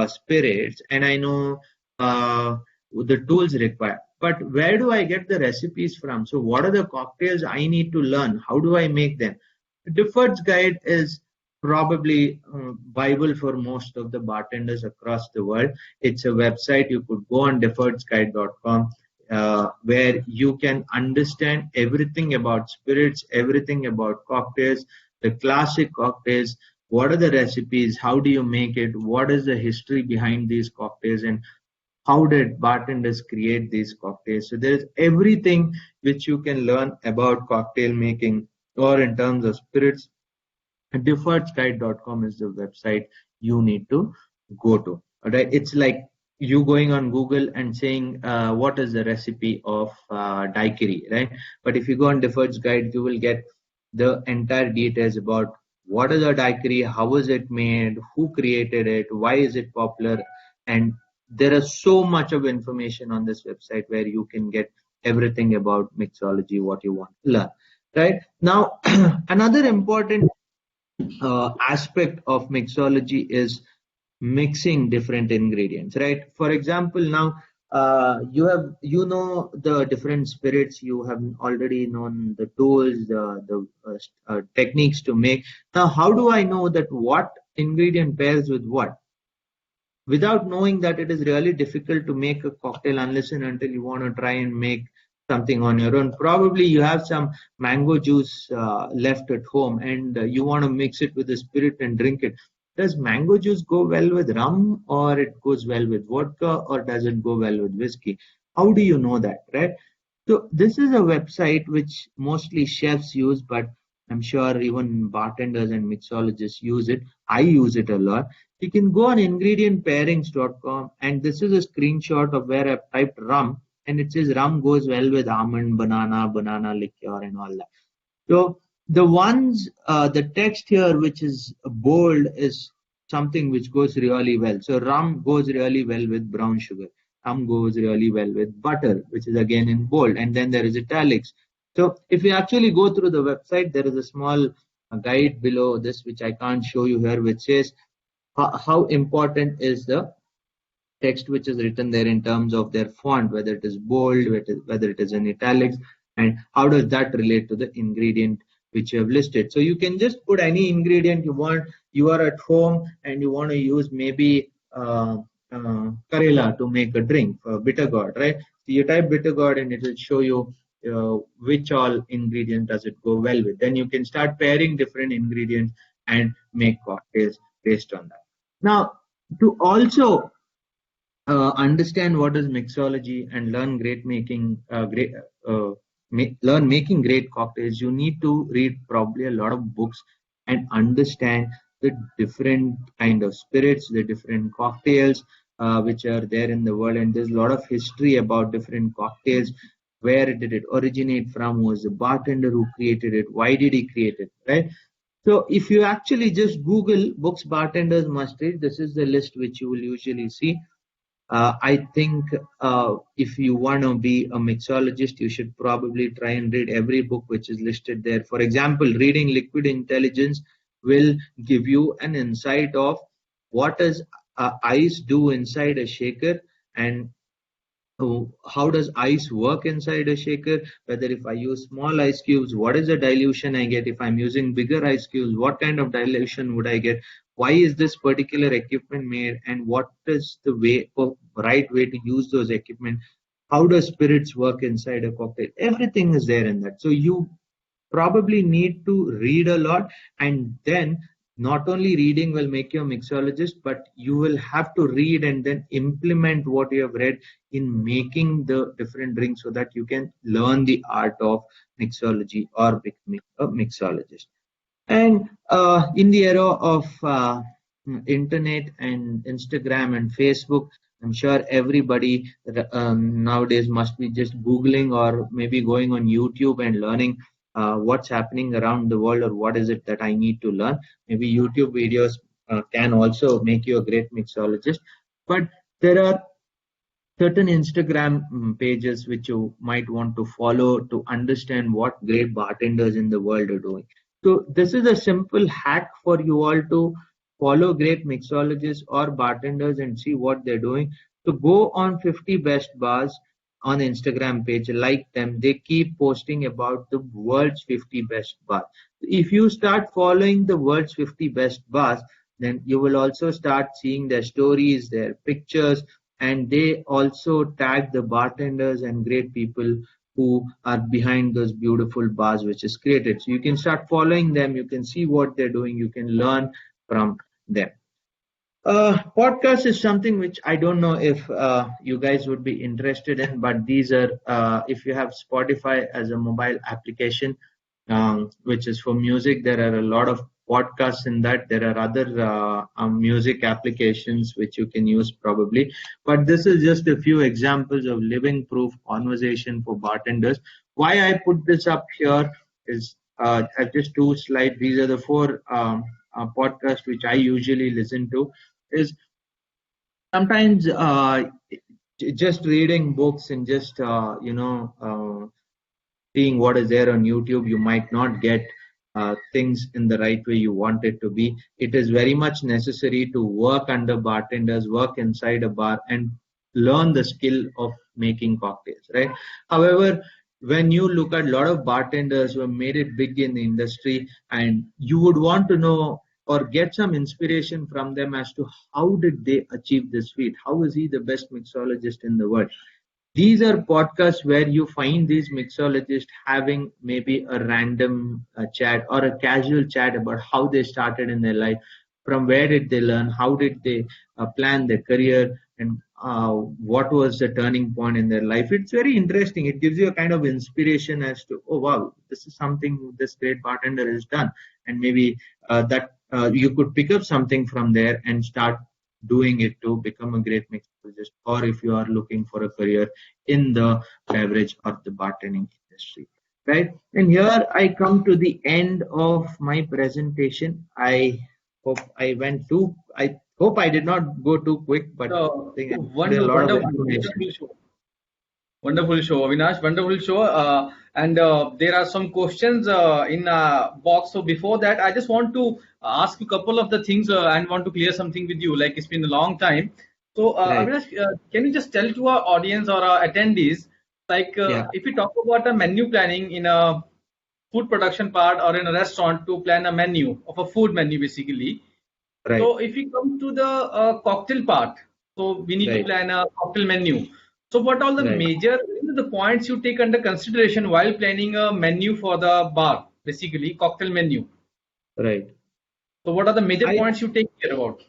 spirits, and I know the tools required. But where do I get the recipes from? So what are the cocktails I need to learn? How do I make them? Difford's Guide is probably Bible for most of the bartenders across the world. It's a website. You could go on diffordsguide.com where you can understand everything about spirits, everything about cocktails, the classic cocktails, what are the recipes, how do you make it, what is the history behind these cocktails, and how did bartenders create these cocktails. So there is everything which you can learn about cocktail making or in terms of spirits. Diffordsguide.com is the website you need to go to. All right, it's like you going on Google and saying what is the recipe of daiquiri, right? But if you go on Difford's Guide, you will get the entire details about what is a daiquiri, how is it made, who created it, why is it popular, and there is so much of information on this website where you can get everything about mixology, what you want to learn. Right now, another important aspect of mixology is mixing different ingredients, right? For example, now you know the different spirits, you have already known the tools, the techniques to make. Now how do I know that what ingredient pairs with what? Without knowing that, it is really difficult to make a cocktail unless and until you want to try and make something on your own. Probably you have some mango juice left at home and you want to mix it with the spirit and drink it. Does mango juice go well with rum, or it goes well with vodka, or does it go well with whiskey? How do you know that, right? So this is a website which mostly chefs use, but I'm sure even bartenders and mixologists use it. I use it a lot. You can go on ingredientpairings.com, and this is a screenshot of where I've typed rum, and it says rum goes well with almond, banana liqueur, and all that. So the text here which is bold is something which goes really well. So rum goes really well with brown sugar. Rum goes really well with butter, which is again in bold, and then there is italics. So if you actually go through the website, there is a small guide below this, which I can't show you here, which says how important is the text which is written there in terms of their font, whether it is bold, whether it is in italics, and how does that relate to the ingredient which you have listed. So you can just put any ingredient you want. You are at home and you want to use maybe Karela to make a drink for bitter gourd, right? So you type bitter gourd and it will show you which all ingredient does it go well with. Then you can start pairing different ingredients and make cocktails based on that. Now, to also understand what is mixology and learn learn making great cocktails, you need to read probably a lot of books and understand the different kind of spirits, the different cocktails which are there in the world. And there's a lot of history about different cocktails. Where did it originate from? Who was the bartender who created it? Why did he create it? Right? So if you actually just Google books bartenders must read, this is the list which you will usually see. I think if you want to be a mixologist, you should probably try and read every book which is listed there. For example, reading Liquid Intelligence will give you an insight of what does ice do inside a shaker, and how does ice work inside a shaker, whether if I use small ice cubes, what is the dilution I get, if I'm using bigger ice cubes, what kind of dilution would I get, why is this particular equipment made, and what is the right way to use those equipment, how does spirits work inside a cocktail, everything is there in that. So you probably need to read a lot, and then not only reading will make you a mixologist, but you will have to read and then implement what you have read in making the different drinks so that you can learn the art of mixology or becoming a mixologist. And in the era of internet and Instagram and Facebook, I'm sure everybody nowadays must be just Googling or maybe going on YouTube and learning what's happening around the world or what is it that I need to learn. Maybe YouTube videos can also make you a great mixologist. But there are certain Instagram pages which you might want to follow to understand what great bartenders in the world are doing. So this is a simple hack for you all to follow great mixologists or bartenders and see what they're doing. To go on 50 best bars on Instagram page, like them, they keep posting about the world's 50 best bars. If you start following the world's 50 best bars, then you will also start seeing their stories, their pictures, and they also tag the bartenders and great people who are behind those beautiful bars which is created. So you can start following them, you can see what they're doing, you can learn from them. Podcast is something which I don't know if you guys would be interested in, but these are, if you have Spotify as a mobile application, which is for music, there are a lot of podcasts in that. There are other music applications which you can use probably, but this is just a few examples of living proof conversation for bartenders. Why I put this up here is just two slides. These are the four podcasts which I usually listen to. Is sometimes just reading books and just seeing what is there on YouTube, you might not get things in the right way you want it to be. It is very much necessary to work under bartenders, work inside a bar, and learn the skill of making cocktails, right? However, when you look at a lot of bartenders who have made it big in the industry, and you would want to know or get some inspiration from them as to how did they achieve this feat? How is he the best mixologist in the world? These are podcasts where you find these mixologists having maybe a random chat or a casual chat about how they started in their life, from where did they learn, how did they plan their career, and what was the turning point in their life. It's very interesting. It gives you a kind of inspiration as to, oh wow, this is something this great bartender has done, and maybe that you could pick up something from there and start doing it to become a great mixologist, or if you are looking for a career in the beverage or the bartending industry, right? And here I come to the end of my presentation. I hope I did not go too quick, but I think I did a lot of information. Wonderful show, Avinash. Wonderful show. And there are some questions in box. So before that, I just want to ask you a couple of the things and want to clear something with you. Like it's been a long time. So Right. Avinash, can you just tell to our audience or our attendees, like Yeah. if we talk about a menu planning in a food production part or in a restaurant to plan a menu of a food menu basically. Right. So if we come to the cocktail part, so we need to Right. plan a cocktail menu. So what are the Right. major the points you take under consideration while planning a menu for the bar, basically cocktail menu? Right. So what are the major I points you take care about?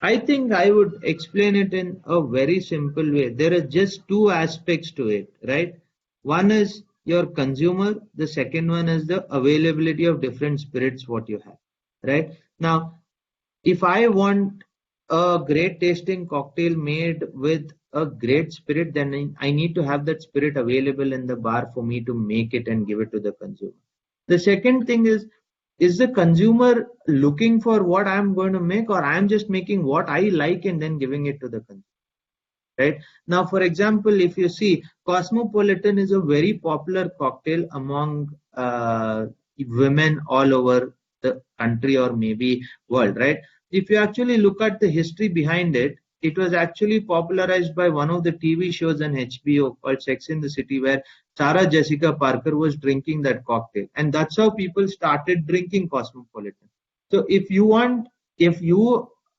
I think I would explain it in a very simple way. There are just two aspects to it, right? One is your consumer, the second one is the availability of different spirits what you have, right? Now, if I want a great tasting cocktail made with a great spirit, then I need to have that spirit available in the bar for me to make it and give it to the consumer. The second thing is the consumer looking for what I'm going to make, or I'm just making what I like and then giving it to the consumer? Right now, for example, if you see, Cosmopolitan is a very popular cocktail among women all over the country or maybe world, right? If you actually look at the history behind it, it was actually popularized by one of the TV shows on HBO called Sex in the City, where Sarah Jessica Parker was drinking that cocktail, and that's how people started drinking Cosmopolitan. So if you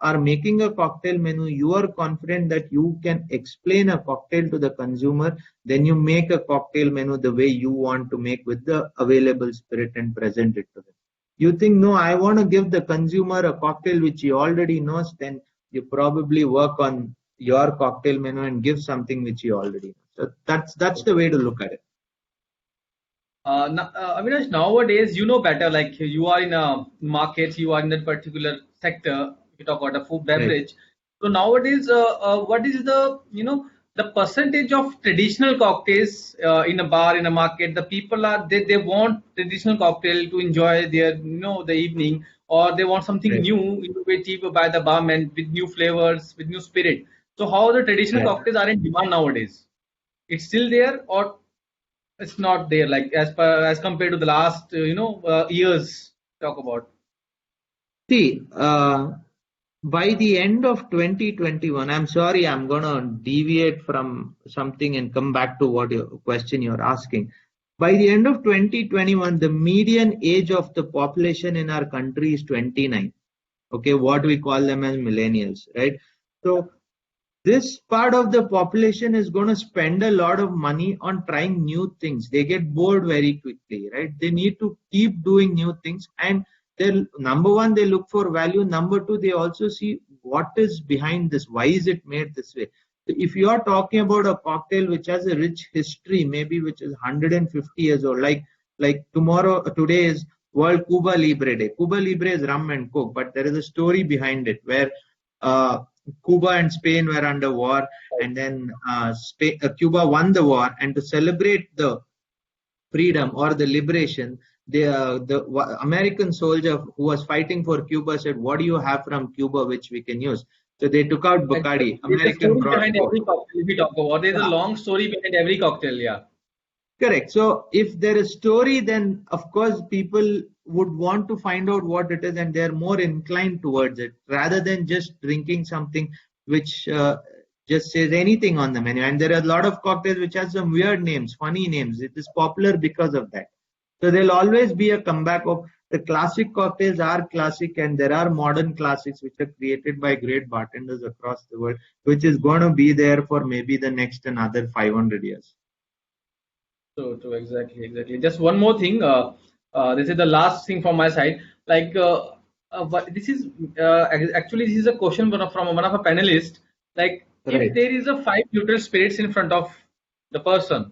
are making a cocktail menu, you are confident that you can explain a cocktail to the consumer, then you make a cocktail menu the way you want to make with the available spirit and present it to them. You think, no, I want to give the consumer a cocktail which he already knows, then you probably work on your cocktail menu and give something which he already knows. So that's the way to look at it. Avinash, nowadays you know better. Like you are in a market, you are in that particular sector. You talk about a food beverage. So nowadays, what is the the percentage of traditional cocktails in a bar, in a market? The people are they want traditional cocktail to enjoy their the evening, or they want something Right. new, innovative by the barman with new flavors, with new spirit. So how the traditional Right. cocktails are in demand nowadays? It's still there, or it's not there, like as compared to the last years talk about. See, by the end of 2021, I'm sorry, I'm going to deviate from something and come back to what your question you're asking. By the end of 2021, the median age of the population in our country is 29. Okay, what we call them as millennials, right? So this part of the population is going to spend a lot of money on trying new things. They get bored very quickly, right? They need to keep doing new things, and they, number one, they look for value. Number two, they also see what is behind this. Why is it made this way? So if you are talking about a cocktail which has a rich history, maybe which is 150 years old, like today is World Cuba Libre Day. Cuba Libre is rum and coke, but there is a story behind it where uh, Cuba and Spain were under war, and then Cuba won the war, and to celebrate the freedom or the liberation, the American soldier who was fighting for Cuba said, "What do you have from Cuba which we can use?" So they took out Like, Bacardi. there's a American story brought behind Coke. every cocktail if we talk about. There's a Yeah. long story behind every cocktail. Yeah. Correct. So if there is story, then of course people would want to find out what it is, and they're more inclined towards it rather than just drinking something which just says anything on the menu. And there are a lot of cocktails which have some weird names, funny names. It is popular because of that. So there'll always be a comeback of the classic cocktails are classic, and there are modern classics which are created by great bartenders across the world, which is going to be there for maybe the next another 500 years. So exactly. Just one more thing. This is the last thing from my side. Like this is actually this is a question from one of a panelist. Like if Right. there is a 5 neutral spirits in front of the person,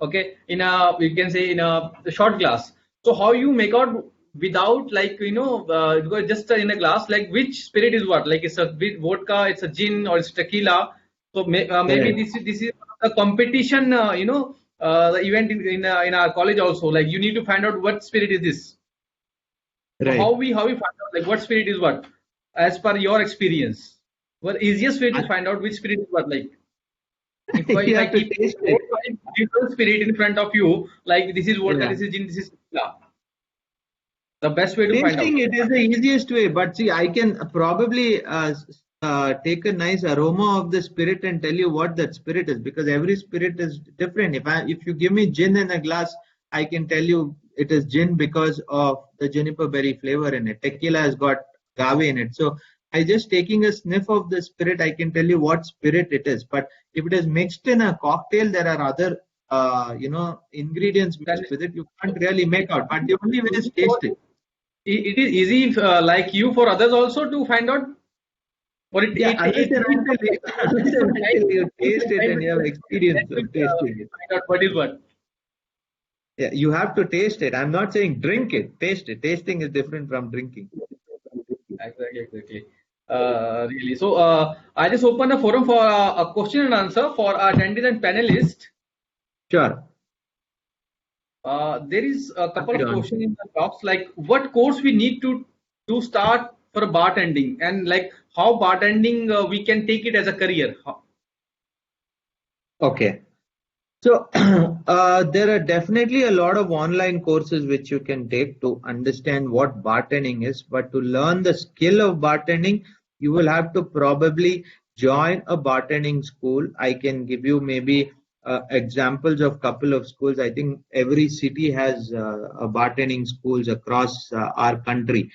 okay, in a we can say in a short glass. So how you make out without like because just in a glass, like which spirit is what? Like it's a vodka, it's a gin, or it's tequila. So maybe Right. this is a competition. The event in our college also. Like you need to find out what spirit is this. So Right. how we find out like what spirit is what as per your experience. What easiest way to find out which spirit is what like. If You I have to keep taste four it. five different spirit in front of you, like this is vodka, Yeah. this is gin, this is tequila. The best way to find out. Tasting it is the easiest way, but see, I can probably take a nice aroma of the spirit and tell you what that spirit is, because every spirit is different. If you give me gin in a glass, I can tell you it is gin because of the juniper berry flavor in it. Tequila has got agave in it. So I just taking a sniff of the spirit, I can tell you what spirit it is. But if it is mixed in a cocktail, there are other ingredients That mixed with it. You can't really make out. But the only way is is taste it. it is easy like you for others also to find out. Or Yeah, unless and until unless and until you taste it and you have experience of tasting it. find out what is what. Yeah, you have to taste it. I'm not saying drink it, taste it. Tasting is different from drinking. Exactly. Really. So I just opened a forum for a question and answer for our attendees and panelists. Sure. There is a couple Happy to of answer. questions in the box, like what course we need to start for bartending, and like how bartending we can take it as a career. Okay. So there are definitely a lot of online courses which you can take to understand what bartending is, but to learn the skill of bartending, you will have to probably join a bartending school. I can give you maybe examples of couple of schools. I think every city has a bartending schools across our country.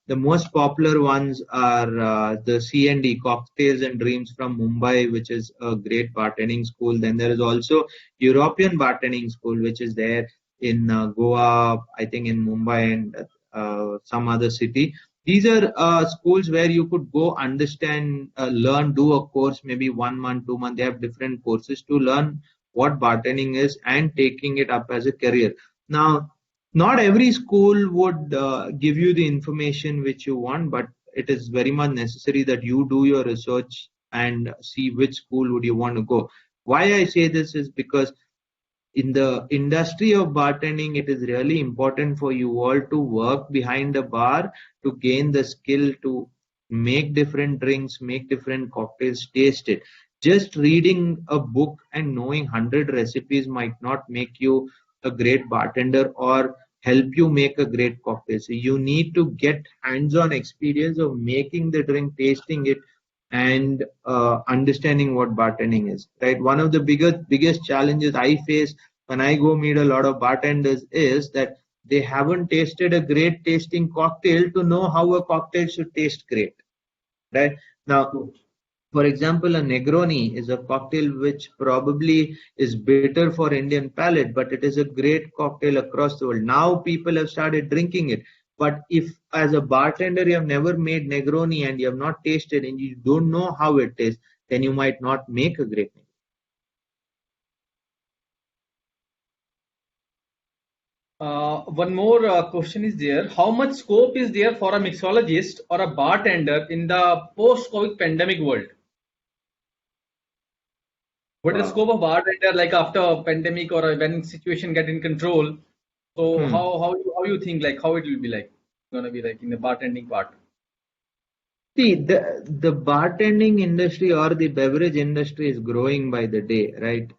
The most popular ones are the C&D, Cocktails and Dreams from Mumbai, which is a great bartending school. Then there is also European bartending school, which is there in Goa, I think in Mumbai and some other city. These are schools where you could go understand, learn, do a course, maybe 1 month, 2 months. They have different courses to learn what bartending is and taking it up as a career. Now, not every school would give you the information which you want, but it is very much necessary that you do your research and see which school would you want to go. Why I say this is because in the industry of bartending, it is really important for you all to work behind the bar to gain the skill to make different drinks, make different cocktails, taste it. Just reading a book and knowing 100 recipes might not make you a great bartender or help you make a great cocktail. So you need to get hands-on experience of making the drink, tasting it, and understanding what bartending is. Right. One of the biggest challenges I face when I go meet a lot of bartenders is that they haven't tasted a great tasting cocktail to know how a cocktail should taste great. Right. Now, for example, a Negroni is a cocktail which probably is bitter for Indian palate, but it is a great cocktail across the world. Now people have started drinking it. But if as a bartender you have never made Negroni and you have not tasted and you don't know how it tastes, then you might not make a great Negroni. One more question is there. How much scope is there for a mixologist or a bartender in the post-COVID pandemic world? What is the scope of bartender like after pandemic or when situation get in control? So Hmm. how you think like how it will be like gonna be like in the bartending part? See, the bartending industry or the beverage industry is growing by the day, right?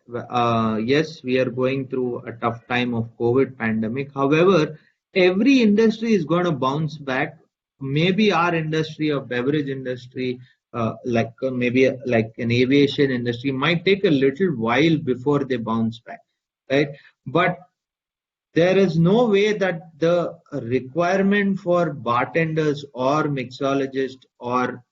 Yes, we are going through a tough time of COVID pandemic. However, every industry is going to bounce back. Maybe our industry or beverage industry, maybe like an aviation industry, might take a little while before they bounce back, right? But there is no way that the requirement for bartenders or mixologists or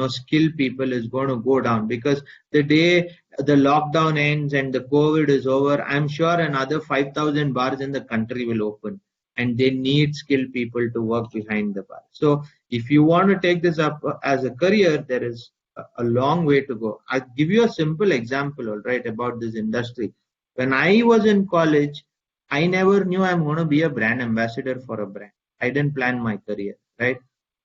skilled people is going to go down, because the day the lockdown ends and the COVID is over, I'm sure another 5,000 bars in the country will open, and they need skilled people to work behind the bar. So if you want to take this up as a career, there is a long way to go. I'll give you a simple example, all right, about this industry. When I was in college, I never knew I'm going to be a brand ambassador for a brand. I didn't plan my career, right?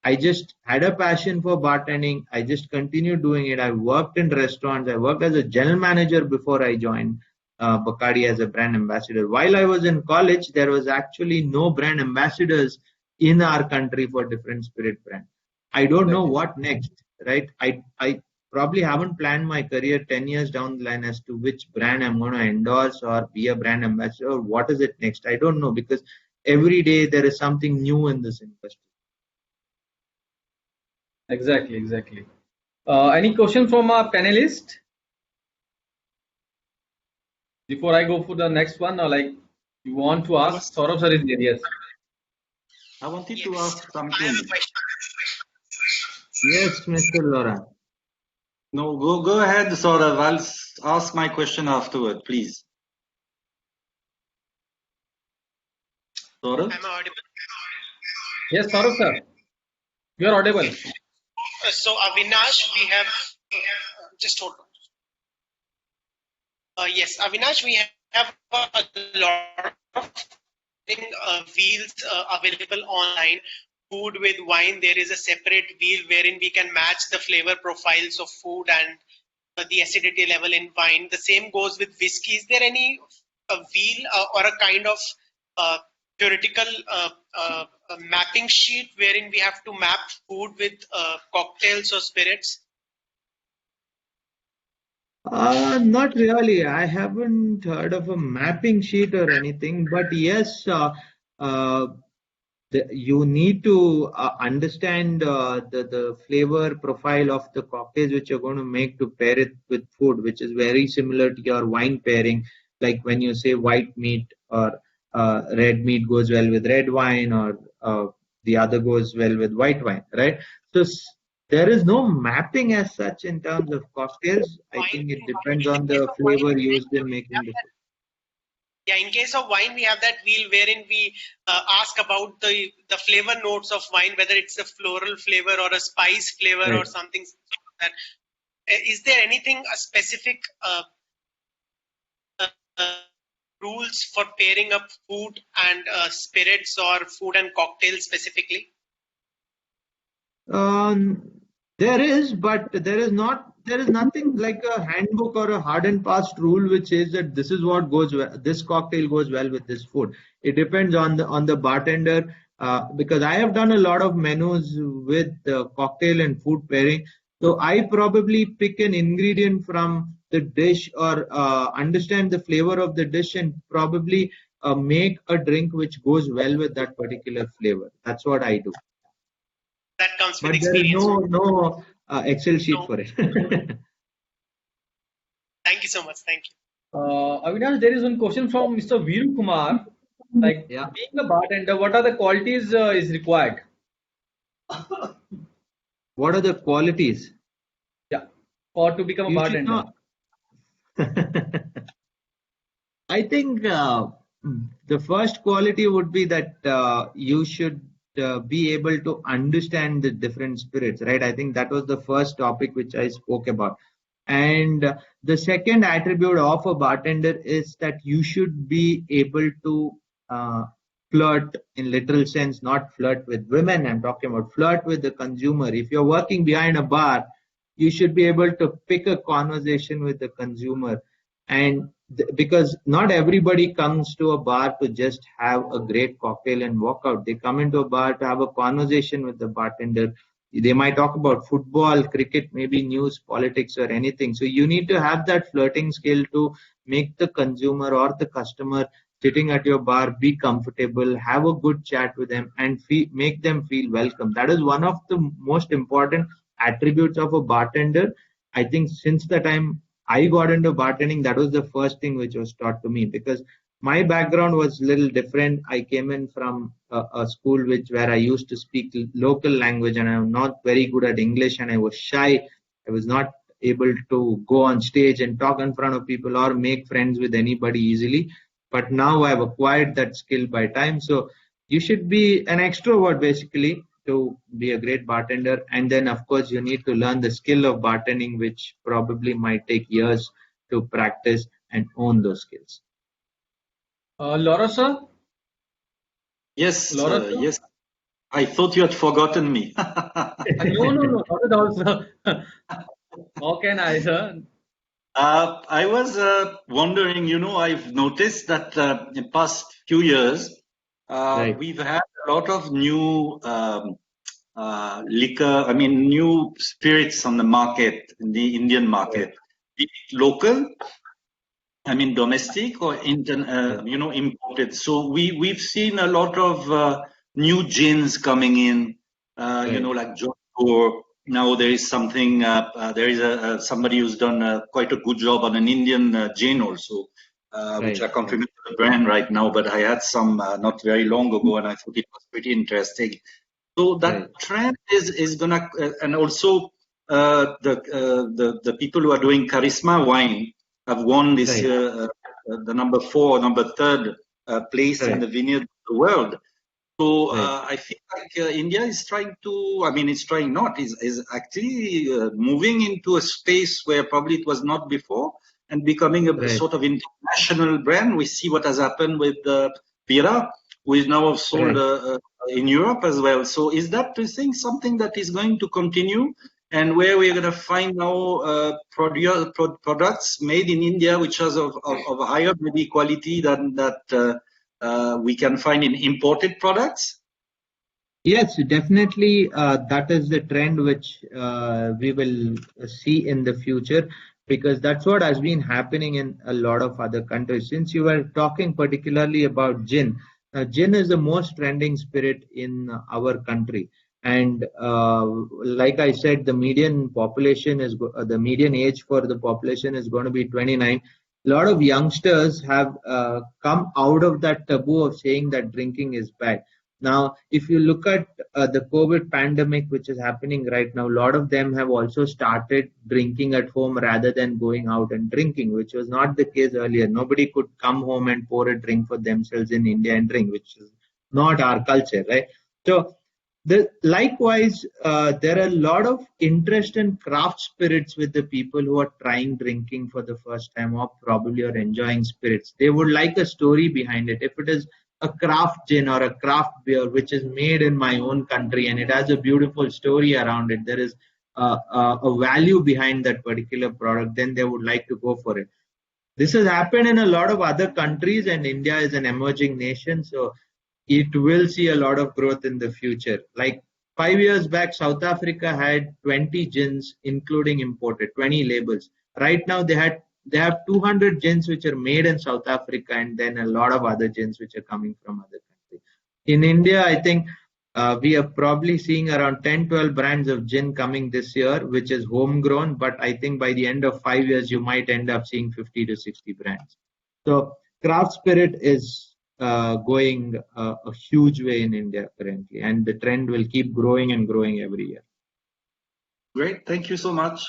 I just had a passion for bartending. I just continued doing it. I worked in restaurants. I worked as a general manager before I joined Bacardi as a brand ambassador. While I was in college, there was actually no brand ambassadors in our country for different spirit brands. I don't know Exactly. what next, right? I probably haven't planned my career 10 years down the line as to which brand I'm going to endorse or be a brand ambassador or what is it next. I don't know, because every day there is something new in this industry. Exactly. Any question from our panelist before I go for the next one, or like you want to ask? Saurabh sir is there. Yes. I wanted to ask something. Yes, Mr. Laura. No, go ahead, Saurav. I'll ask my question afterward, please. Saurav? Am I audible? Yes, Saurabh sir. You are audible. So Avinash, we have just hold on. Yes, Avinash, we have a lot of wheels available online. Food with wine, there is a separate wheel wherein we can match the flavor profiles of food and the acidity level in wine. The same goes with whiskey. Is there any wheel or a kind of theoretical mapping sheet wherein we have to map food with cocktails or spirits? Not really. I haven't heard of a mapping sheet or anything, but yes, you need to understand the flavor profile of the cocktails which you're going to make to pair it with food, which is very similar to your wine pairing. Like when you say white meat or red meat goes well with red wine, or the other goes well with white wine, right? So there is no mapping as such in terms of cocktails. I Wine, think it in depends on case the of wine, flavor used in making the food. yeah, in case of wine, we have that wheel wherein we ask about the flavor notes of wine, whether it's a floral flavor or a spice flavor or Right. something like that. Is there anything specific uh, rules for pairing up food and spirits, or food and cocktails specifically? Um, there is, but there is not. There is nothing like a handbook or a hard and fast rule which says that this is what goes well. This cocktail goes well with this food. It depends on the bartender. Because I have done a lot of menus with cocktail and food pairing, so I probably pick an ingredient from the dish, or understand the flavor of the dish, and probably make a drink which goes well with that particular flavor. That's what I do. That comes with But there is experience. no Excel sheet No. for it. Thank you so much. Thank you. Avinash, there is one question from Mr. Viru Kumar. Like, Yeah. being a bartender, what are the qualities is required? What are the qualities? Yeah, for to become a You should bartender. not. I think the first quality would be that you should be able to understand the different spirits, right? I think that was the first topic which I spoke about. And the second attribute of a bartender is that you should be able to uh, flirt in literal sense, not flirt with women. I'm talking about flirt with the consumer. If you're working behind a bar, you should be able to pick a conversation with the consumer. And because not everybody comes to a bar to just have a great cocktail and walk out. They come into a bar to have a conversation with the bartender. They might talk about football, cricket, maybe news, politics, or anything. So you need to have that flirting skill to make the consumer or the customer sitting at your bar be comfortable, have a good chat with them, and make them feel welcome. That is one of the most important attributes of a bartender. I think since the time I got into bartending, that was the first thing which was taught to me, because my background was a little different. I came in from a school where I used to speak local language, and I'm not very good at English, and I was shy. I was not able to go on stage and talk in front of people or make friends with anybody easily. But now I've acquired that skill by time. So you should be an extrovert basically to be a great bartender. And then, of course, you need to learn the skill of bartending, which probably might take years to practice and own those skills. Laura, sir? Yes, Laura, sir? yes. I thought you had forgotten me. No, not at all, sir. How can I, sir? I was wondering, I've noticed that in the past few years, Right. we've had a lot of new liquor, new spirits on the market, in the Indian market, be it local, domestic, or imported. So we've seen a lot of new gins coming in, like Jodhpur. Now there is something. There is somebody who's done quite a good job on an Indian gin also, which I can't remember the brand right now. But I had some not very long ago, and I thought it was pretty interesting. So that trend is gonna, and also the people who are doing charisma wine have won this year the number 4, number 3rd place in the vineyard of the world. So I feel like India is trying to, it's trying not, is actually moving into a space where probably it was not before, and becoming a sort of international brand. We see what has happened with Bira, who is now sold in Europe as well. So is that, do you think, something that is going to continue, and where we're going to find now products made in India which are of a higher maybe quality than that we can find in imported products? Yes, definitely. That is the trend which we will see in the future, because that's what has been happening in a lot of other countries. Since you were talking particularly about gin, Gin is the most trending spirit in our country. And like I said, the median population is the median age for the population is going to be 29. A lot of youngsters have come out of that taboo of saying that drinking is bad. Now, if you look at the COVID pandemic, which is happening right now, a lot of them have also started drinking at home rather than going out and drinking, which was not the case earlier. Nobody could come home and pour a drink for themselves in India and drink, which is not our culture, right? So, likewise, there are a lot of interest in craft spirits with the people who are trying drinking for the first time or probably are enjoying spirits. They would like a story behind it. If it is a craft gin or a craft beer which is made in my own country and it has a beautiful story around it, there is a value behind that particular product, then they would like to go for it. This has happened in a lot of other countries, and India is an emerging nation, so it will see a lot of growth in the future. Like 5 years back, South Africa had 20 gins, including imported, 20 labels. Right now, they have 200 gins which are made in South Africa, and then a lot of other gins which are coming from other countries. In India, I think we are probably seeing around 10, 12 brands of gin coming this year, which is homegrown. But I think by the end of 5 years, you might end up seeing 50 to 60 brands. So craft spirit is going a huge way in India currently, and the trend will keep growing and growing every year. Great, thank you so much.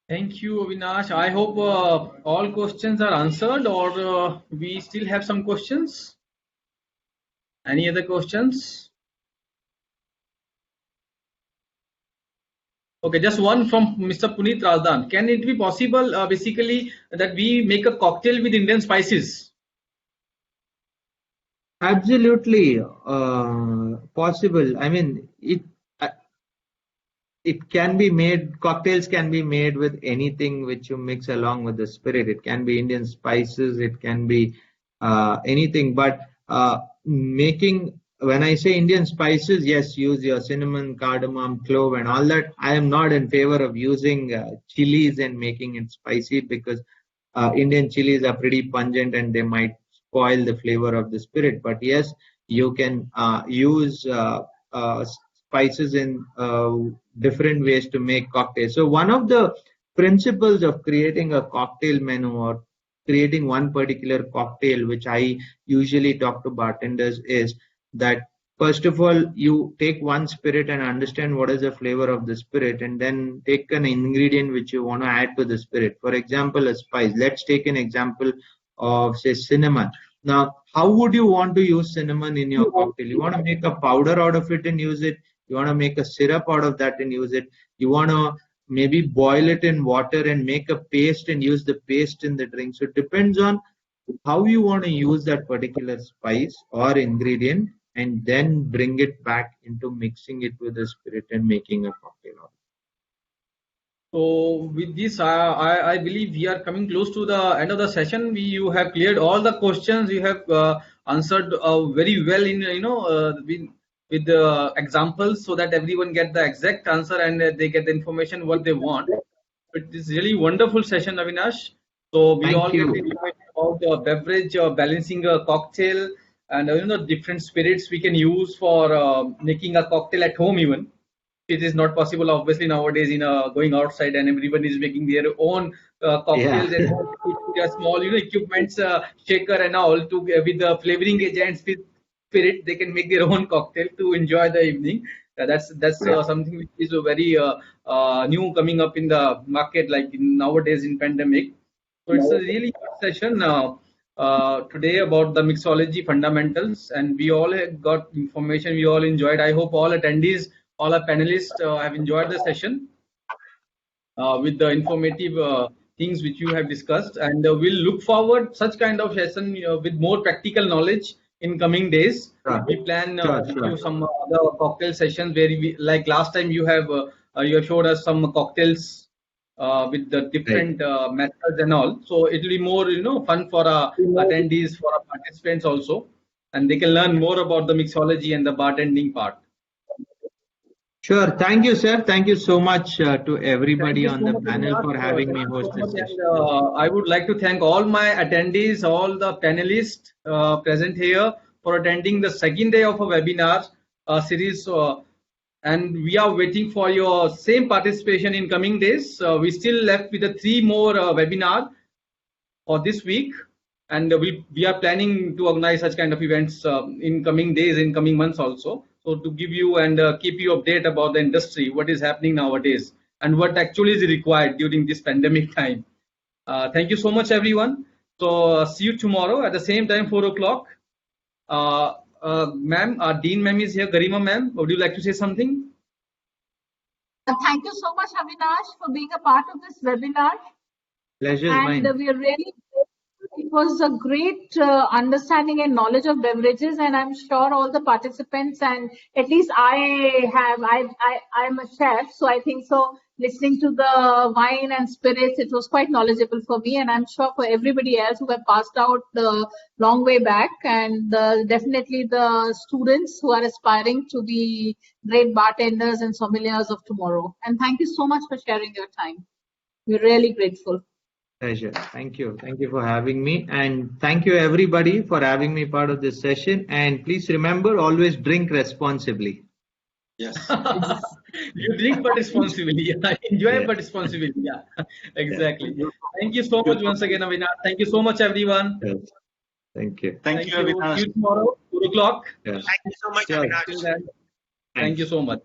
Thank you, Avinash. I hope all questions are answered, or we still have some questions. Any other questions? Okay, just one from Mr. Puneet Razdan. Can it be possible, basically, that we make a cocktail with Indian spices? Absolutely possible. I mean, it can be made. Cocktails can be made with anything which you mix along with the spirit. It can be Indian spices. It can be anything. But making, when I say Indian spices, yes, use your cinnamon, cardamom, clove, and all that. I am not in favor of using chilies and making it spicy, because Indian chilies are pretty pungent and they might spoil the flavor of the spirit. But yes, you can use spices in different ways to make cocktails. So one of the principles of creating a cocktail menu or creating one particular cocktail, which I usually talk to bartenders, is that first of all, you take one spirit and understand what is the flavor of the spirit, and then take an ingredient which you want to add to the spirit. For example, a spice. Let's take an example of, say, cinnamon. Now, how would you want to use cinnamon in your cocktail? You want to make a powder out of it and use it. You want to make a syrup out of that and use it. You want to maybe boil it in water and make a paste and use the paste in the drink. So it depends on how you want to use that particular spice or ingredient, and then bring it back into mixing it with the spirit and making a cocktail out of it. So with this, I believe we are coming close to the end of the session. You have cleared all the questions. You have answered very well in with the examples, so that everyone get the exact answer and they get the information what they want. It is really wonderful session, Avinash. So we all get information about beverage, balancing a cocktail, and different spirits we can use for making a cocktail at home even. It is not possible, obviously, nowadays in going outside and everyone is making their own cocktails and small equipments, shaker and all, to with the flavoring agents with spirit, they can make their own cocktail to enjoy the evening. That's something which is very new coming up in the market, like nowadays in pandemic. So it's a really good session today about the mixology fundamentals, and we all have got information. We all enjoyed. I hope all attendees, all our panelists have enjoyed the session with the informative things which you have discussed, and we'll look forward such kind of session with more practical knowledge in coming days. We plan to do some other cocktail sessions where we, like last time, you have showed us some cocktails with the different methods and all. So it will be more fun for our attendees, for our participants also, and they can learn more about the mixology and the bartending part. Sure. Thank you, sir. Thank you so much to everybody Thank you on so the much, panel Avinash. for having me Thank you host so this much. session. And I would like to thank all my attendees, all the panelists present here for attending the second day of a webinar series. And we are waiting for your same participation in coming days. We still left with the 3 more webinars for this week, and we are planning to organize such kind of events in coming days, in coming months also, so to give you and keep you update about the industry, what is happening nowadays and what actually is required during this pandemic time. Thank you so much, everyone. So see you tomorrow at the same time, 4 o'clock. Ma'am, our dean ma'am is here. Garima ma'am, would you like to say something? Thank you so much, Avinash, for being a part of this webinar. Pleasure is And mine. we are really, it was a great understanding and knowledge of beverages, and I'm sure all the participants, and at least I'm a chef, so I think so. Listening to the wine and spirits, it was quite knowledgeable for me, and I'm sure for everybody else who have passed out the long way back, and definitely the students who are aspiring to be great bartenders and sommeliers of tomorrow. And thank you so much for sharing your time. We're really grateful. Pleasure. Thank you. Thank you for having me. And thank you everybody for having me part of this session. And please remember, always drink responsibly. Yes. You drink but responsibly. Enjoy Yeah. but responsibly. Yeah, exactly. Yeah. Thank you so much once again, Avinash. Thank you so much, everyone. Yes. Thank you. Thank you, Avinash. See you tomorrow, 4 o'clock. Yes. Thank you so much, Sure. Avinash. Till then, thank Thanks. you so much.